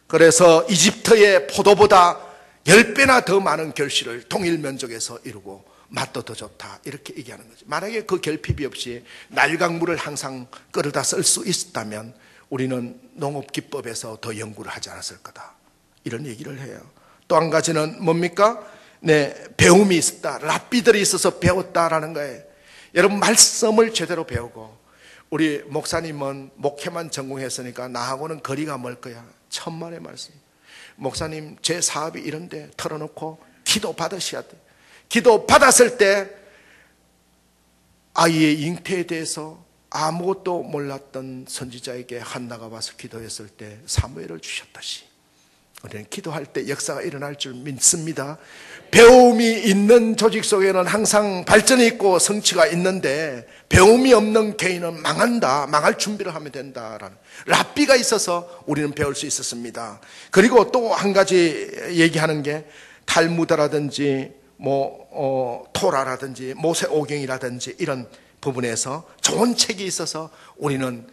그래서 이집트의 포도보다 10배나 더 많은 결실을 동일 면적에서 이루고 맛도 더 좋다, 이렇게 얘기하는 거죠. 만약에 그 결핍이 없이 나일강물을 항상 끌어다 쓸 수 있었다면 우리는 농업기법에서 더 연구를 하지 않았을 거다. 이런 얘기를 해요. 또 한 가지는 뭡니까? 배움이 있었다. 랍비들이 있어서 배웠다라는 거예요. 여러분, 말씀을 제대로 배우고, 우리 목사님은 목회만 전공했으니까 나하고는 거리가 멀 거야. 천만의 말씀. 목사님, 제 사업이 이런데 털어놓고 기도 받으셔야 돼. 기도 받았을 때 아이의 잉태에 대해서 아무것도 몰랐던 선지자에게 한나가 와서 기도했을 때 사무엘을 주셨다시, 우리는 기도할 때 역사가 일어날 줄 믿습니다. 배움이 있는 조직 속에는 항상 발전이 있고 성취가 있는데, 배움이 없는 개인은 망한다, 망할 준비를 하면 된다라는 랍비가 있어서 우리는 배울 수 있었습니다. 그리고 또 한 가지 얘기하는 게, 탈무드라든지 토라라든지 모세오경이라든지 이런 부분에서 좋은 책이 있어서 우리는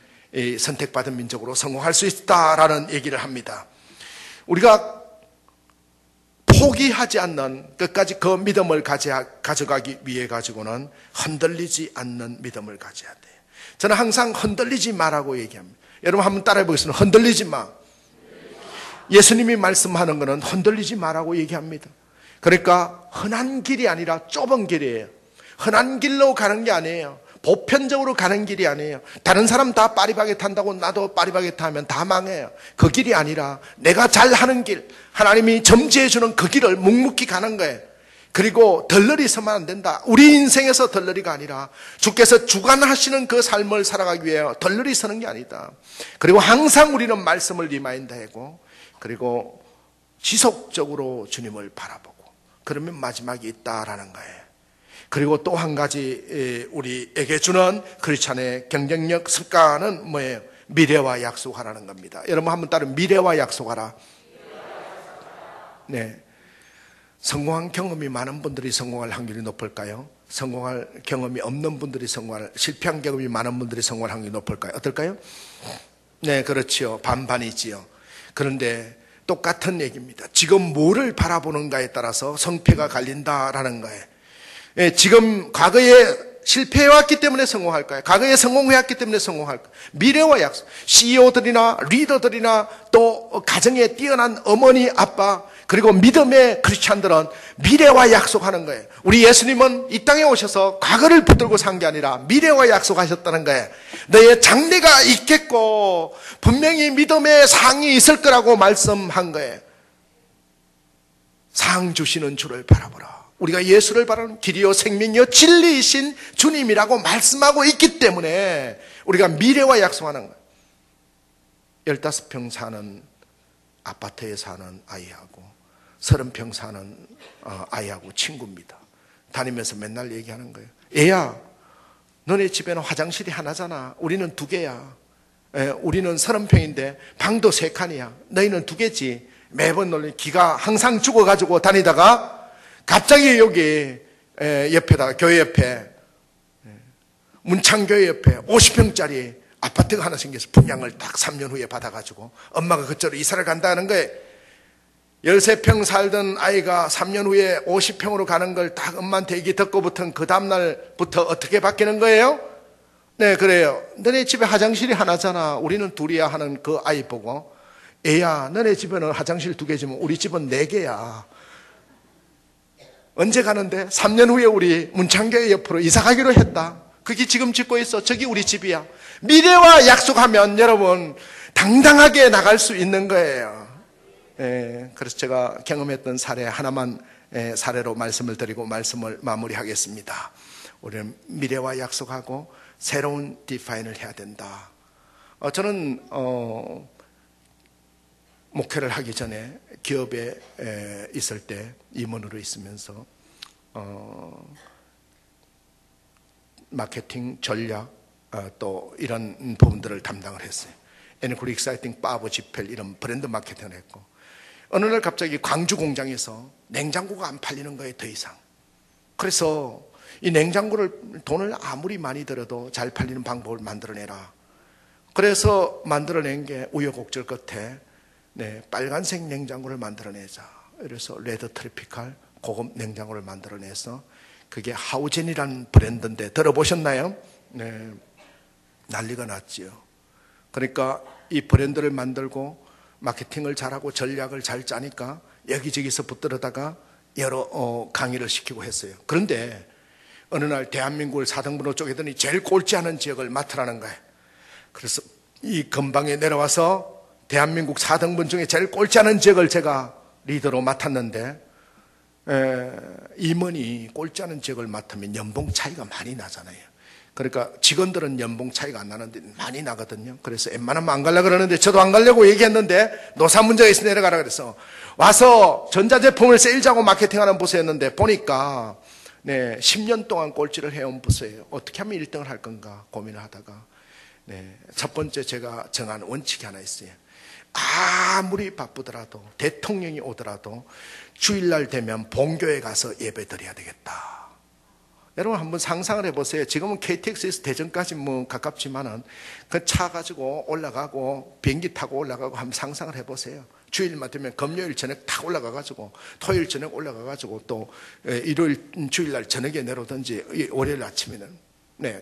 선택받은 민족으로 성공할 수 있다라는 얘기를 합니다. 우리가 포기하지 않는, 끝까지 그 믿음을 가져가기 위해 가지고는 흔들리지 않는 믿음을 가져야 돼요. 저는 항상 흔들리지 마라고 얘기합니다. 여러분 한번 따라해 보겠습니다. 흔들리지 마. 예수님이 말씀하는 것은 흔들리지 마라고 얘기합니다. 그러니까 흔한 길이 아니라 좁은 길이에요. 흔한 길로 가는 게 아니에요. 보편적으로 가는 길이 아니에요. 다른 사람 다 파리바게트 탄다고 나도 파리바게트 하면 다 망해요. 그 길이 아니라 내가 잘하는 길, 하나님이 점지해 주는 그 길을 묵묵히 가는 거예요. 그리고 덜러리 서면 안 된다. 우리 인생에서 덜러리가 아니라 주께서 주관하시는 그 삶을 살아가기 위해 덜러리 서는 게 아니다. 그리고 항상 우리는 말씀을 리마인드하고, 그리고 지속적으로 주님을 바라보고, 그러면 마지막이 있다라는 거예요. 그리고 또 한 가지 우리에게 주는 크리스찬의 경쟁력 습관은 뭐예요? 미래와 약속하라는 겁니다. 여러분 한번 따로 미래와 약속하라. 네, 성공한 경험이 많은 분들이 성공할 확률이 높을까요? 성공할 경험이 없는 분들이 실패한 경험이 많은 분들이 성공할 확률이 높을까요? 어떨까요? 네, 그렇지요. 반반이지요. 그런데 똑같은 얘기입니다. 지금 뭐를 바라보는가에 따라서 성패가 갈린다라는 거예요. 지금 과거에 실패해왔기 때문에 성공할까요? 과거에 성공해왔기 때문에 성공할까요? 미래와 약속. CEO들이나 리더들이나 또 가정에 뛰어난 어머니, 아빠, 그리고 믿음의 크리스찬들은 미래와 약속하는 거예요. 우리 예수님은 이 땅에 오셔서 과거를 붙들고 산 게 아니라 미래와 약속하셨다는 거예요. 너의 장래가 있겠고 분명히 믿음의 상이 있을 거라고 말씀한 거예요. 상 주시는 주를 바라보라. 우리가 예수를 바라는 길이요 생명이요 진리이신 주님이라고 말씀하고 있기 때문에 우리가 미래와 약속하는 거예요. 15평 사는 아파트에 사는 아이하고 30평 사는 아이하고 친구입니다. 다니면서 맨날 얘기하는 거예요. 애야, 너네 집에는 화장실이 하나잖아. 우리는 2개야. 우리는 30평인데 방도 3칸이야. 너희는 2개지. 매번 놀리 기가 항상 죽어가지고 다니다가 갑자기 여기 옆에다가 교회 옆에 문창교회 옆에 50평짜리 아파트가 하나 생겨서 분양을 딱 3년 후에 받아가지고 엄마가 그쪽으로 이사를 간다는 거예요. 13평 살던 아이가 3년 후에 50평으로 가는 걸 딱 엄마한테 얘기 듣고부터는 그 다음날부터 어떻게 바뀌는 거예요? 네, 그래요. 너네 집에 화장실이 하나잖아. 우리는 2이야 하는 그 아이 보고, 애야, 너네 집에는 화장실 2개지만 우리 집은 4개야. 언제 가는데? 3년 후에 우리 문창교회 옆으로 이사 가기로 했다. 그게 지금 짓고 있어. 저기 우리 집이야. 미래와 약속하면 여러분 당당하게 나갈 수 있는 거예요. 그래서 제가 경험했던 사례 하나만 사례로 말씀을 드리고 말씀을 마무리하겠습니다. 우리는 미래와 약속하고 새로운 디파인을 해야 된다. 저는 목회를 하기 전에 기업에 있을 때 임원으로 있으면서 마케팅, 전략 또 이런 부분들을 담당을 했어요. 애니콜 익사이팅, 파브, 지펠 이런 브랜드 마케팅을 했고, 어느 날 갑자기 광주 공장에서 냉장고가 안 팔리는 거예요, 더 이상. 그래서 이 냉장고를 돈을 아무리 많이 들어도 잘 팔리는 방법을 만들어내라. 그래서 만들어낸 게 우여곡절 끝에 빨간색 냉장고를 만들어내자. 그래서 레드 트로피칼 고급 냉장고를 만들어내서 그게 하우젠이라는 브랜드인데 들어보셨나요? 네, 난리가 났지요. 그러니까 이 브랜드를 만들고 마케팅을 잘하고 전략을 잘 짜니까 여기저기서 붙들어다가 여러 강의를 시키고 했어요. 그런데 어느 날 대한민국을 4등분으로 쪼개더니 제일 꼴찌 하는 지역을 맡으라는 거예요. 그래서 이 근방에 내려와서 대한민국 4등분 중에 제일 꼴찌 하는 지역을 제가 리더로 맡았는데, 임원이 꼴찌 하는 지역을 맡으면 연봉 차이가 많이 나잖아요. 그러니까 직원들은 연봉 차이가 안 나는데 많이 나거든요. 그래서 웬만하면 안 가려고 그러는데 저도 안 가려고 얘기했는데 노사 문제가 있어 내려가라 그래서 와서 전자제품을 세일즈하고 마케팅하는 부서였는데 보니까 10년 동안 꼴찌를 해온 부서예요. 어떻게 하면 1등을 할 건가 고민을 하다가 첫 번째 제가 정한 원칙이 하나 있어요. 아무리 바쁘더라도 대통령이 오더라도 주일날 되면 본교에 가서 예배 드려야 되겠다. 여러분 한번 상상을 해보세요. 지금은 KTX에서 대전까지 뭐 가깝지만은 그 차 가지고 올라가고 비행기 타고 올라가고 한번 상상을 해보세요. 주일만 되면 금요일 저녁 딱 올라가가지고 토요일 저녁 올라가가지고 또 일요일 주일날 저녁에 내려오든지 월요일 아침에는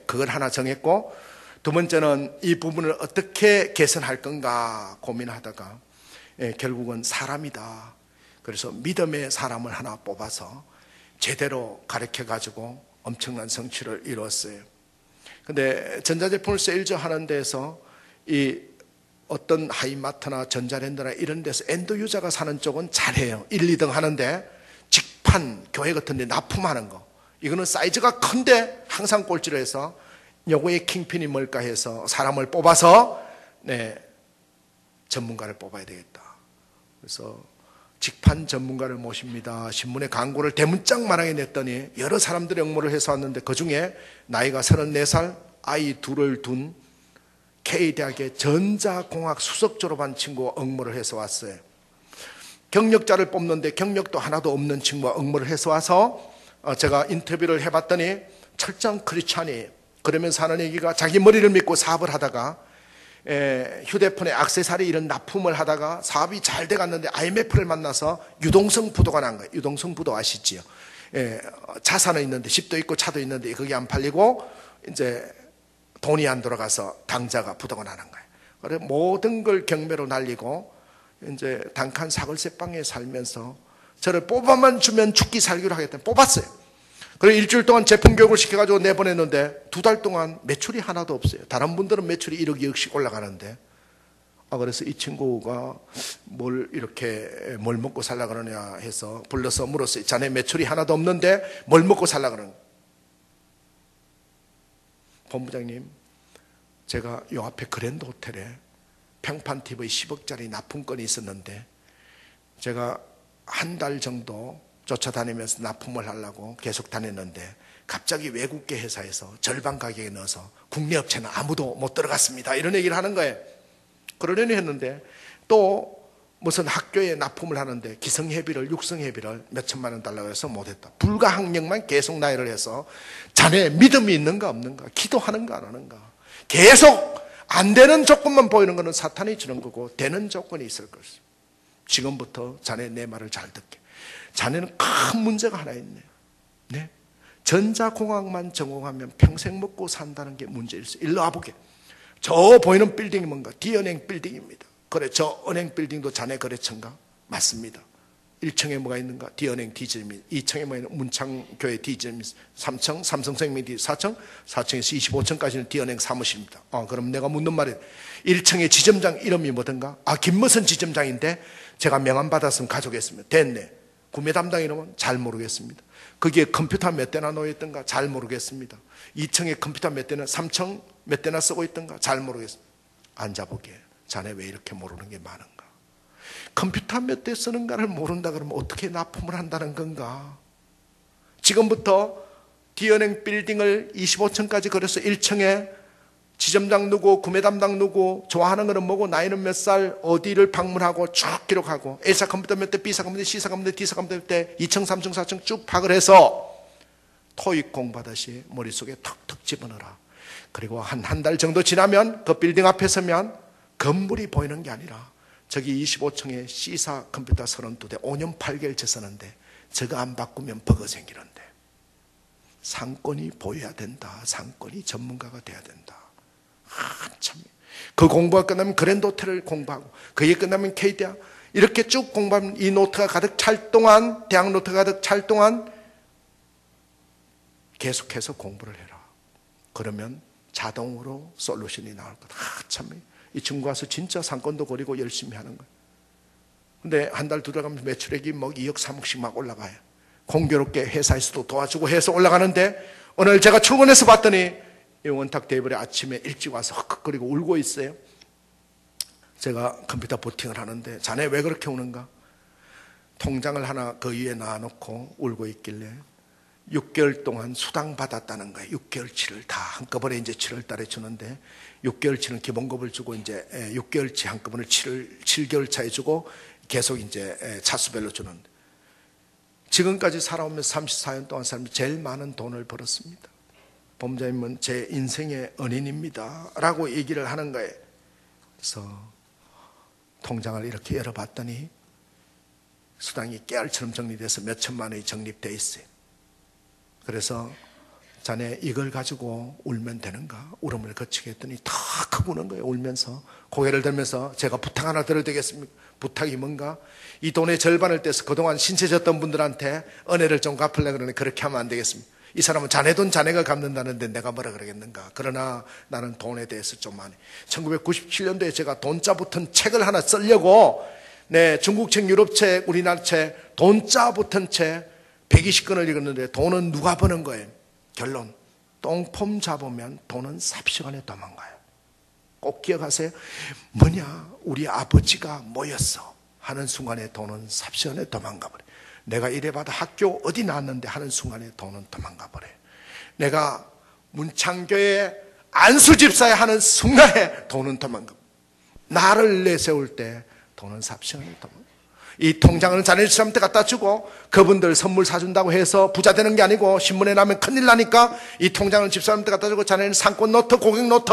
그걸 하나 정했고, 두 번째는 이 부분을 어떻게 개선할 건가 고민하다가 결국은 사람이다. 그래서 믿음의 사람을 하나 뽑아서 제대로 가르쳐가지고 엄청난 성취를 이루었어요. 근데 전자제품을 세일즈 하는 데서 이 어떤 하이마트나 전자랜드나 이런 데서 엔드 유저가 사는 쪽은 잘해요. 1, 2등 하는데 직판, 교회 같은 데 납품하는 거, 이거는 사이즈가 큰데 항상 꼴찌를 해서 요거의 킹핀이 뭘까 해서 사람을 뽑아서 전문가를 뽑아야 되겠다. 그래서 직판 전문가를 모십니다. 신문에 광고를 대문짝만하게 냈더니 여러 사람들이 응모를 해서 왔는데 그중에 나이가 34살 아이 둘을 둔 K대학의 전자공학 수석 졸업한 친구가 응모를 해서 왔어요. 경력자를 뽑는데 경력도 하나도 없는 친구가 응모를 해서 와서 제가 인터뷰를 해봤더니 철저한 크리스찬이, 그러면서 하는 얘기가 자기 머리를 믿고 사업을 하다가 휴대폰에 액세서리 이런 납품을 하다가 사업이 잘 돼갔는데 IMF를 만나서 유동성 부도가 난 거예요. 유동성 부도 아시지요? 자산은 있는데 집도 있고 차도 있는데 그게 안 팔리고 이제 돈이 안 돌아가서 당자가 부도가 나는 거예요. 그래 모든 걸 경매로 날리고 이제 단칸 사골세방에 살면서 저를 뽑아만 주면 죽기 살기로 하겠다고 뽑았어요. 그리고 일주일 동안 제품 교육을 시켜가지고 내보냈는데 2달 동안 매출이 하나도 없어요. 다른 분들은 매출이 1억 2억씩 올라가는데, 그래서 이 친구가 뭘 먹고 살라 그러냐 해서 불러서 물었어요. 자네 매출이 하나도 없는데 뭘 먹고 살라 그러는 거예요. 본부장님, 제가 요 앞에 그랜드 호텔에 평판 TV 10억짜리 납품건이 있었는데 제가 한 달 정도 쫓아다니면서 납품을 하려고 계속 다녔는데 갑자기 외국계 회사에서 절반 가격에 넣어서 국내 업체는 아무도 못 들어갔습니다. 이런 얘기를 하는 거예요. 그러려니 했는데 또 무슨 학교에 납품을 하는데 기성회비를 육성회비를 몇 천만 원 달라고 해서 못했다. 불가항력만 계속 나열을 해서 자네 믿음이 있는가 없는가, 기도하는가 안 하는가, 계속 안 되는 조건만 보이는 거는 사탄이 주는 거고 되는 조건이 있을 것이다. 지금부터 자네 내 말을 잘 듣게. 자네는 큰 문제가 하나 있네. 전자공학만 전공하면 평생 먹고 산다는 게 문제일수. 일로 와보게. 저 보이는 빌딩이 뭔가? D은행 빌딩입니다. 그래, 저 은행 빌딩도 자네 거래처인가? 맞습니다. 1층에 뭐가 있는가? D은행 D점이, 2층에 뭐가 있는 문창교회 D점이, 3층 삼성생명 D, 4층에서 25층까지는 D은행 사무실입니다. 그럼 내가 묻는 말이 1층에 지점장 이름이 뭐든가? 김무선 지점장인데 제가 명함 받았으면 가져오겠습니다. 됐네. 구매 담당 이름은 잘 모르겠습니다. 거기에 컴퓨터 몇 대나 놓여있던가 잘 모르겠습니다. 2층에 컴퓨터 몇 대나, 3층 몇 대나 쓰고 있던가 잘 모르겠습니다. 앉아보게. 자네 왜 이렇게 모르는 게 많은가? 컴퓨터 몇 대 쓰는가를 모른다 그러면 어떻게 납품을 한다는 건가? 지금부터 D은행 빌딩을 25층까지 걸어서 1층에 지점장 누구, 구매 담당 누구, 좋아하는 거는 뭐고, 나이는 몇 살, 어디를 방문하고 쭉 기록하고, A사 컴퓨터 몇 대, B사 컴퓨터, C사 컴퓨터, D사 컴퓨터 몇 대, 2층, 3층, 4층 쭉 파악을 해서 토익 공부하듯이 머릿속에 턱턱 집어넣어라. 그리고 한 달 정도 지나면 그 빌딩 앞에 서면 건물이 보이는 게 아니라 저기 25층에 C사 컴퓨터 32대 5년 8개월째 쓰는데 저거 안 바꾸면 버거 생기는데 상권이 보여야 된다. 상권이 전문가가 돼야 된다. 참 그 공부가 끝나면 그랜드 호텔을 공부하고, 그게 끝나면 K대학, 이렇게 쭉 공부하면 이 노트가 가득 찰 동안, 대학 노트가 가득 찰 동안 계속해서 공부를 해라. 그러면 자동으로 솔루션이 나올 거다. 참, 이 친구 가서 진짜 상권도 거리고 열심히 하는 거예요. 근데 한 달, 두 달 가면 매출액이 뭐 2억, 3억씩 막 올라가요. 공교롭게 회사에서도 도와주고 해서 올라가는데, 오늘 제가 출근해서 봤더니 이 원탁 테이블에 아침에 일찍 와서 헉헉거리고 울고 있어요. 제가 컴퓨터 부팅을 하는데, 자네 왜 그렇게 우는가? 통장을 하나 그 위에 놔놓고 울고 있길래 6개월 동안 수당 받았다는 거예요. 6개월치를 다 한꺼번에 이제 7월 달에 주는데, 6개월치는 기본급을 주고 이제 6개월치 한꺼번에 7개월 차에 주고 계속 이제 차수별로 주는데, 지금까지 살아오면서 34년 동안 살면서 제일 많은 돈을 벌었습니다. 법무장님은 제 인생의 은인입니다 라고 얘기를 하는 거예요. 그래서 통장을 이렇게 열어봤더니 수당이 깨알처럼 정리돼서 몇 천만 원이 적립되어 있어요. 그래서 자네 이걸 가지고 울면 되는가? 울음을 거치게 했더니 다 크고 우는 거예요. 울면서 고개를 들면서, 제가 부탁 하나 드려도 되겠습니까? 부탁이 뭔가? 이 돈의 절반을 떼서 그동안 신세 졌던 분들한테 은혜를 좀 갚으려고 그러는데 그렇게 하면 안 되겠습니다. 이 사람은 자네 돈 자네가 갚는다는데 내가 뭐라 그러겠는가? 그러나 나는 돈에 대해서 좀 많이, 1997년도에 제가 돈자 붙은 책을 하나 쓰려고, 중국 책, 유럽 책, 우리나라 책, 돈자 붙은 책 120권을 읽었는데 돈은 누가 버는 거예요? 결론, 똥폼 잡으면 돈은 삽시간에 도망가요. 꼭 기억하세요. 뭐냐, 우리 아버지가 뭐였어 하는 순간에 돈은 삽시간에 도망가 버려요. 내가 이래봐도 학교 어디 나왔는데 하는 순간에 돈은 도망가 버려요. 내가 문창교회 안수집사에 하는 순간에 돈은 도망가 버려요. 나를 내세울 때 돈은 삽시간에 도망가. 이 통장은 자네 사람한테 갖다 주고, 그분들 선물 사준다고 해서 부자 되는 게 아니고, 신문에 나면 큰일 나니까 이 통장은 집사람한테 갖다 주고, 자네는 상권 노트, 고객 노트,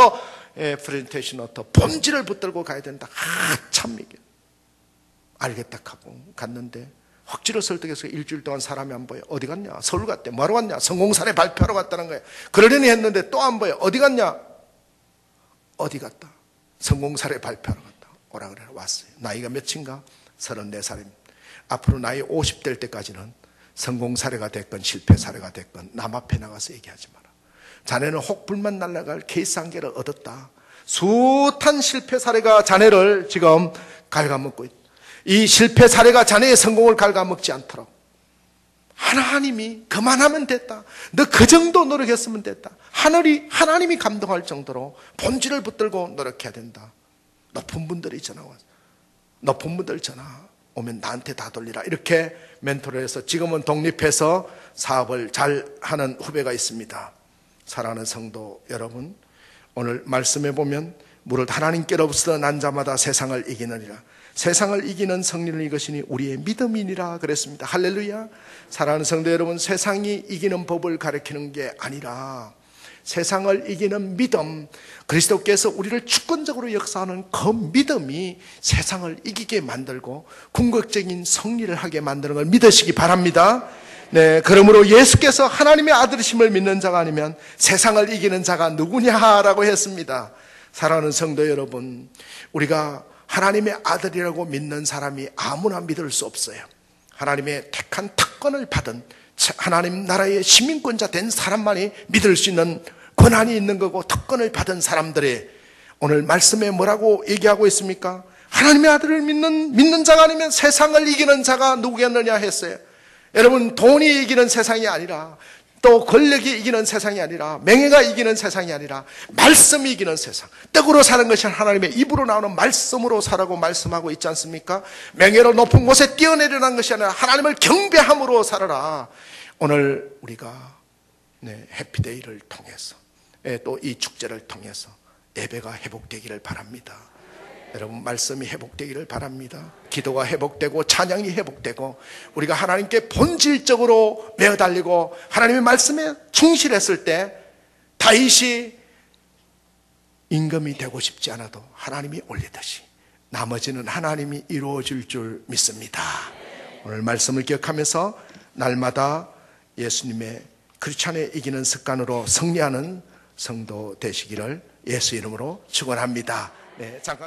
프레젠테이션 노트, 본질을 붙들고 가야 된다. 참 이게 알겠다 하고 갔는데, 확지로 설득해서 일주일 동안 사람이 안 보여. 어디 갔냐? 서울 갔대. 뭐하러 갔냐? 성공사례 발표하러 갔다는 거야. 그러려니 했는데 또 안 보여. 어디 갔냐? 어디 갔다? 성공사례 발표하러 갔다. 오라 그래. 왔어요. 나이가 몇인가? 34살입니다. 앞으로 나이 50될 때까지는 성공 사례가 됐건 실패 사례가 됐건 남 앞에 나가서 얘기하지 마라. 자네는 혹불만 날아갈 케이스 한 개를 얻었다. 숱한 실패 사례가 자네를 지금 갉아먹고 있다. 이 실패 사례가 자네의 성공을 갉아먹지 않도록 하나님이 그만하면 됐다. 너 그 정도 노력했으면 됐다. 하나님이 감동할 정도로 본질을 붙들고 노력해야 된다. 높은 분들이 전화 와서, 높은 분들 전화 오면 나한테 다 돌리라. 이렇게 멘토를 해서 지금은 독립해서 사업을 잘 하는 후배가 있습니다. 사랑하는 성도 여러분, 오늘 말씀해 보면 무릇 하나님께로부터 난 자마다 세상을 이기느니라. 세상을 이기는 승리는 이것이니 우리의 믿음이니라 그랬습니다. 할렐루야. 사랑하는 성도 여러분, 세상이 이기는 법을 가르치는 게 아니라 세상을 이기는 믿음, 그리스도께서 우리를 주권적으로 역사하는 그 믿음이 세상을 이기게 만들고 궁극적인 승리를 하게 만드는 걸 믿으시기 바랍니다. 그러므로 예수께서 하나님의 아들이심을 믿는 자가 아니면 세상을 이기는 자가 누구냐라고 했습니다. 사랑하는 성도 여러분, 우리가 하나님의 아들이라고 믿는 사람이 아무나 믿을 수 없어요. 하나님의 택한 특권을 받은 하나님 나라의 시민권자 된 사람만이 믿을 수 있는 권한이 있는 거고, 특권을 받은 사람들이 오늘 말씀에 뭐라고 얘기하고 있습니까? 하나님의 아들을 믿는 자가 아니면 세상을 이기는 자가 누구겠느냐 했어요. 여러분, 돈이 이기는 세상이 아니라, 또 권력이 이기는 세상이 아니라, 명예가 이기는 세상이 아니라 말씀이 이기는 세상, 떡으로 사는 것이 하나님의 입으로 나오는 말씀으로 살라고 말씀하고 있지 않습니까? 명예로 높은 곳에 뛰어내려는 것이 아니라 하나님을 경배함으로 살아라. 오늘 우리가 해피데이를 통해서, 또 이 축제를 통해서 예배가 회복되기를 바랍니다. 여러분, 말씀이 회복되기를 바랍니다. 기도가 회복되고 찬양이 회복되고 우리가 하나님께 본질적으로 매어달리고 하나님의 말씀에 충실했을 때, 다윗이 임금이 되고 싶지 않아도 하나님이 올리듯이 나머지는 하나님이 이루어질 줄 믿습니다. 오늘 말씀을 기억하면서 날마다 예수님의 크리스찬의 이기는 습관으로 승리하는 성도 되시기를 예수 이름으로 축원합니다. 네, 잠깐.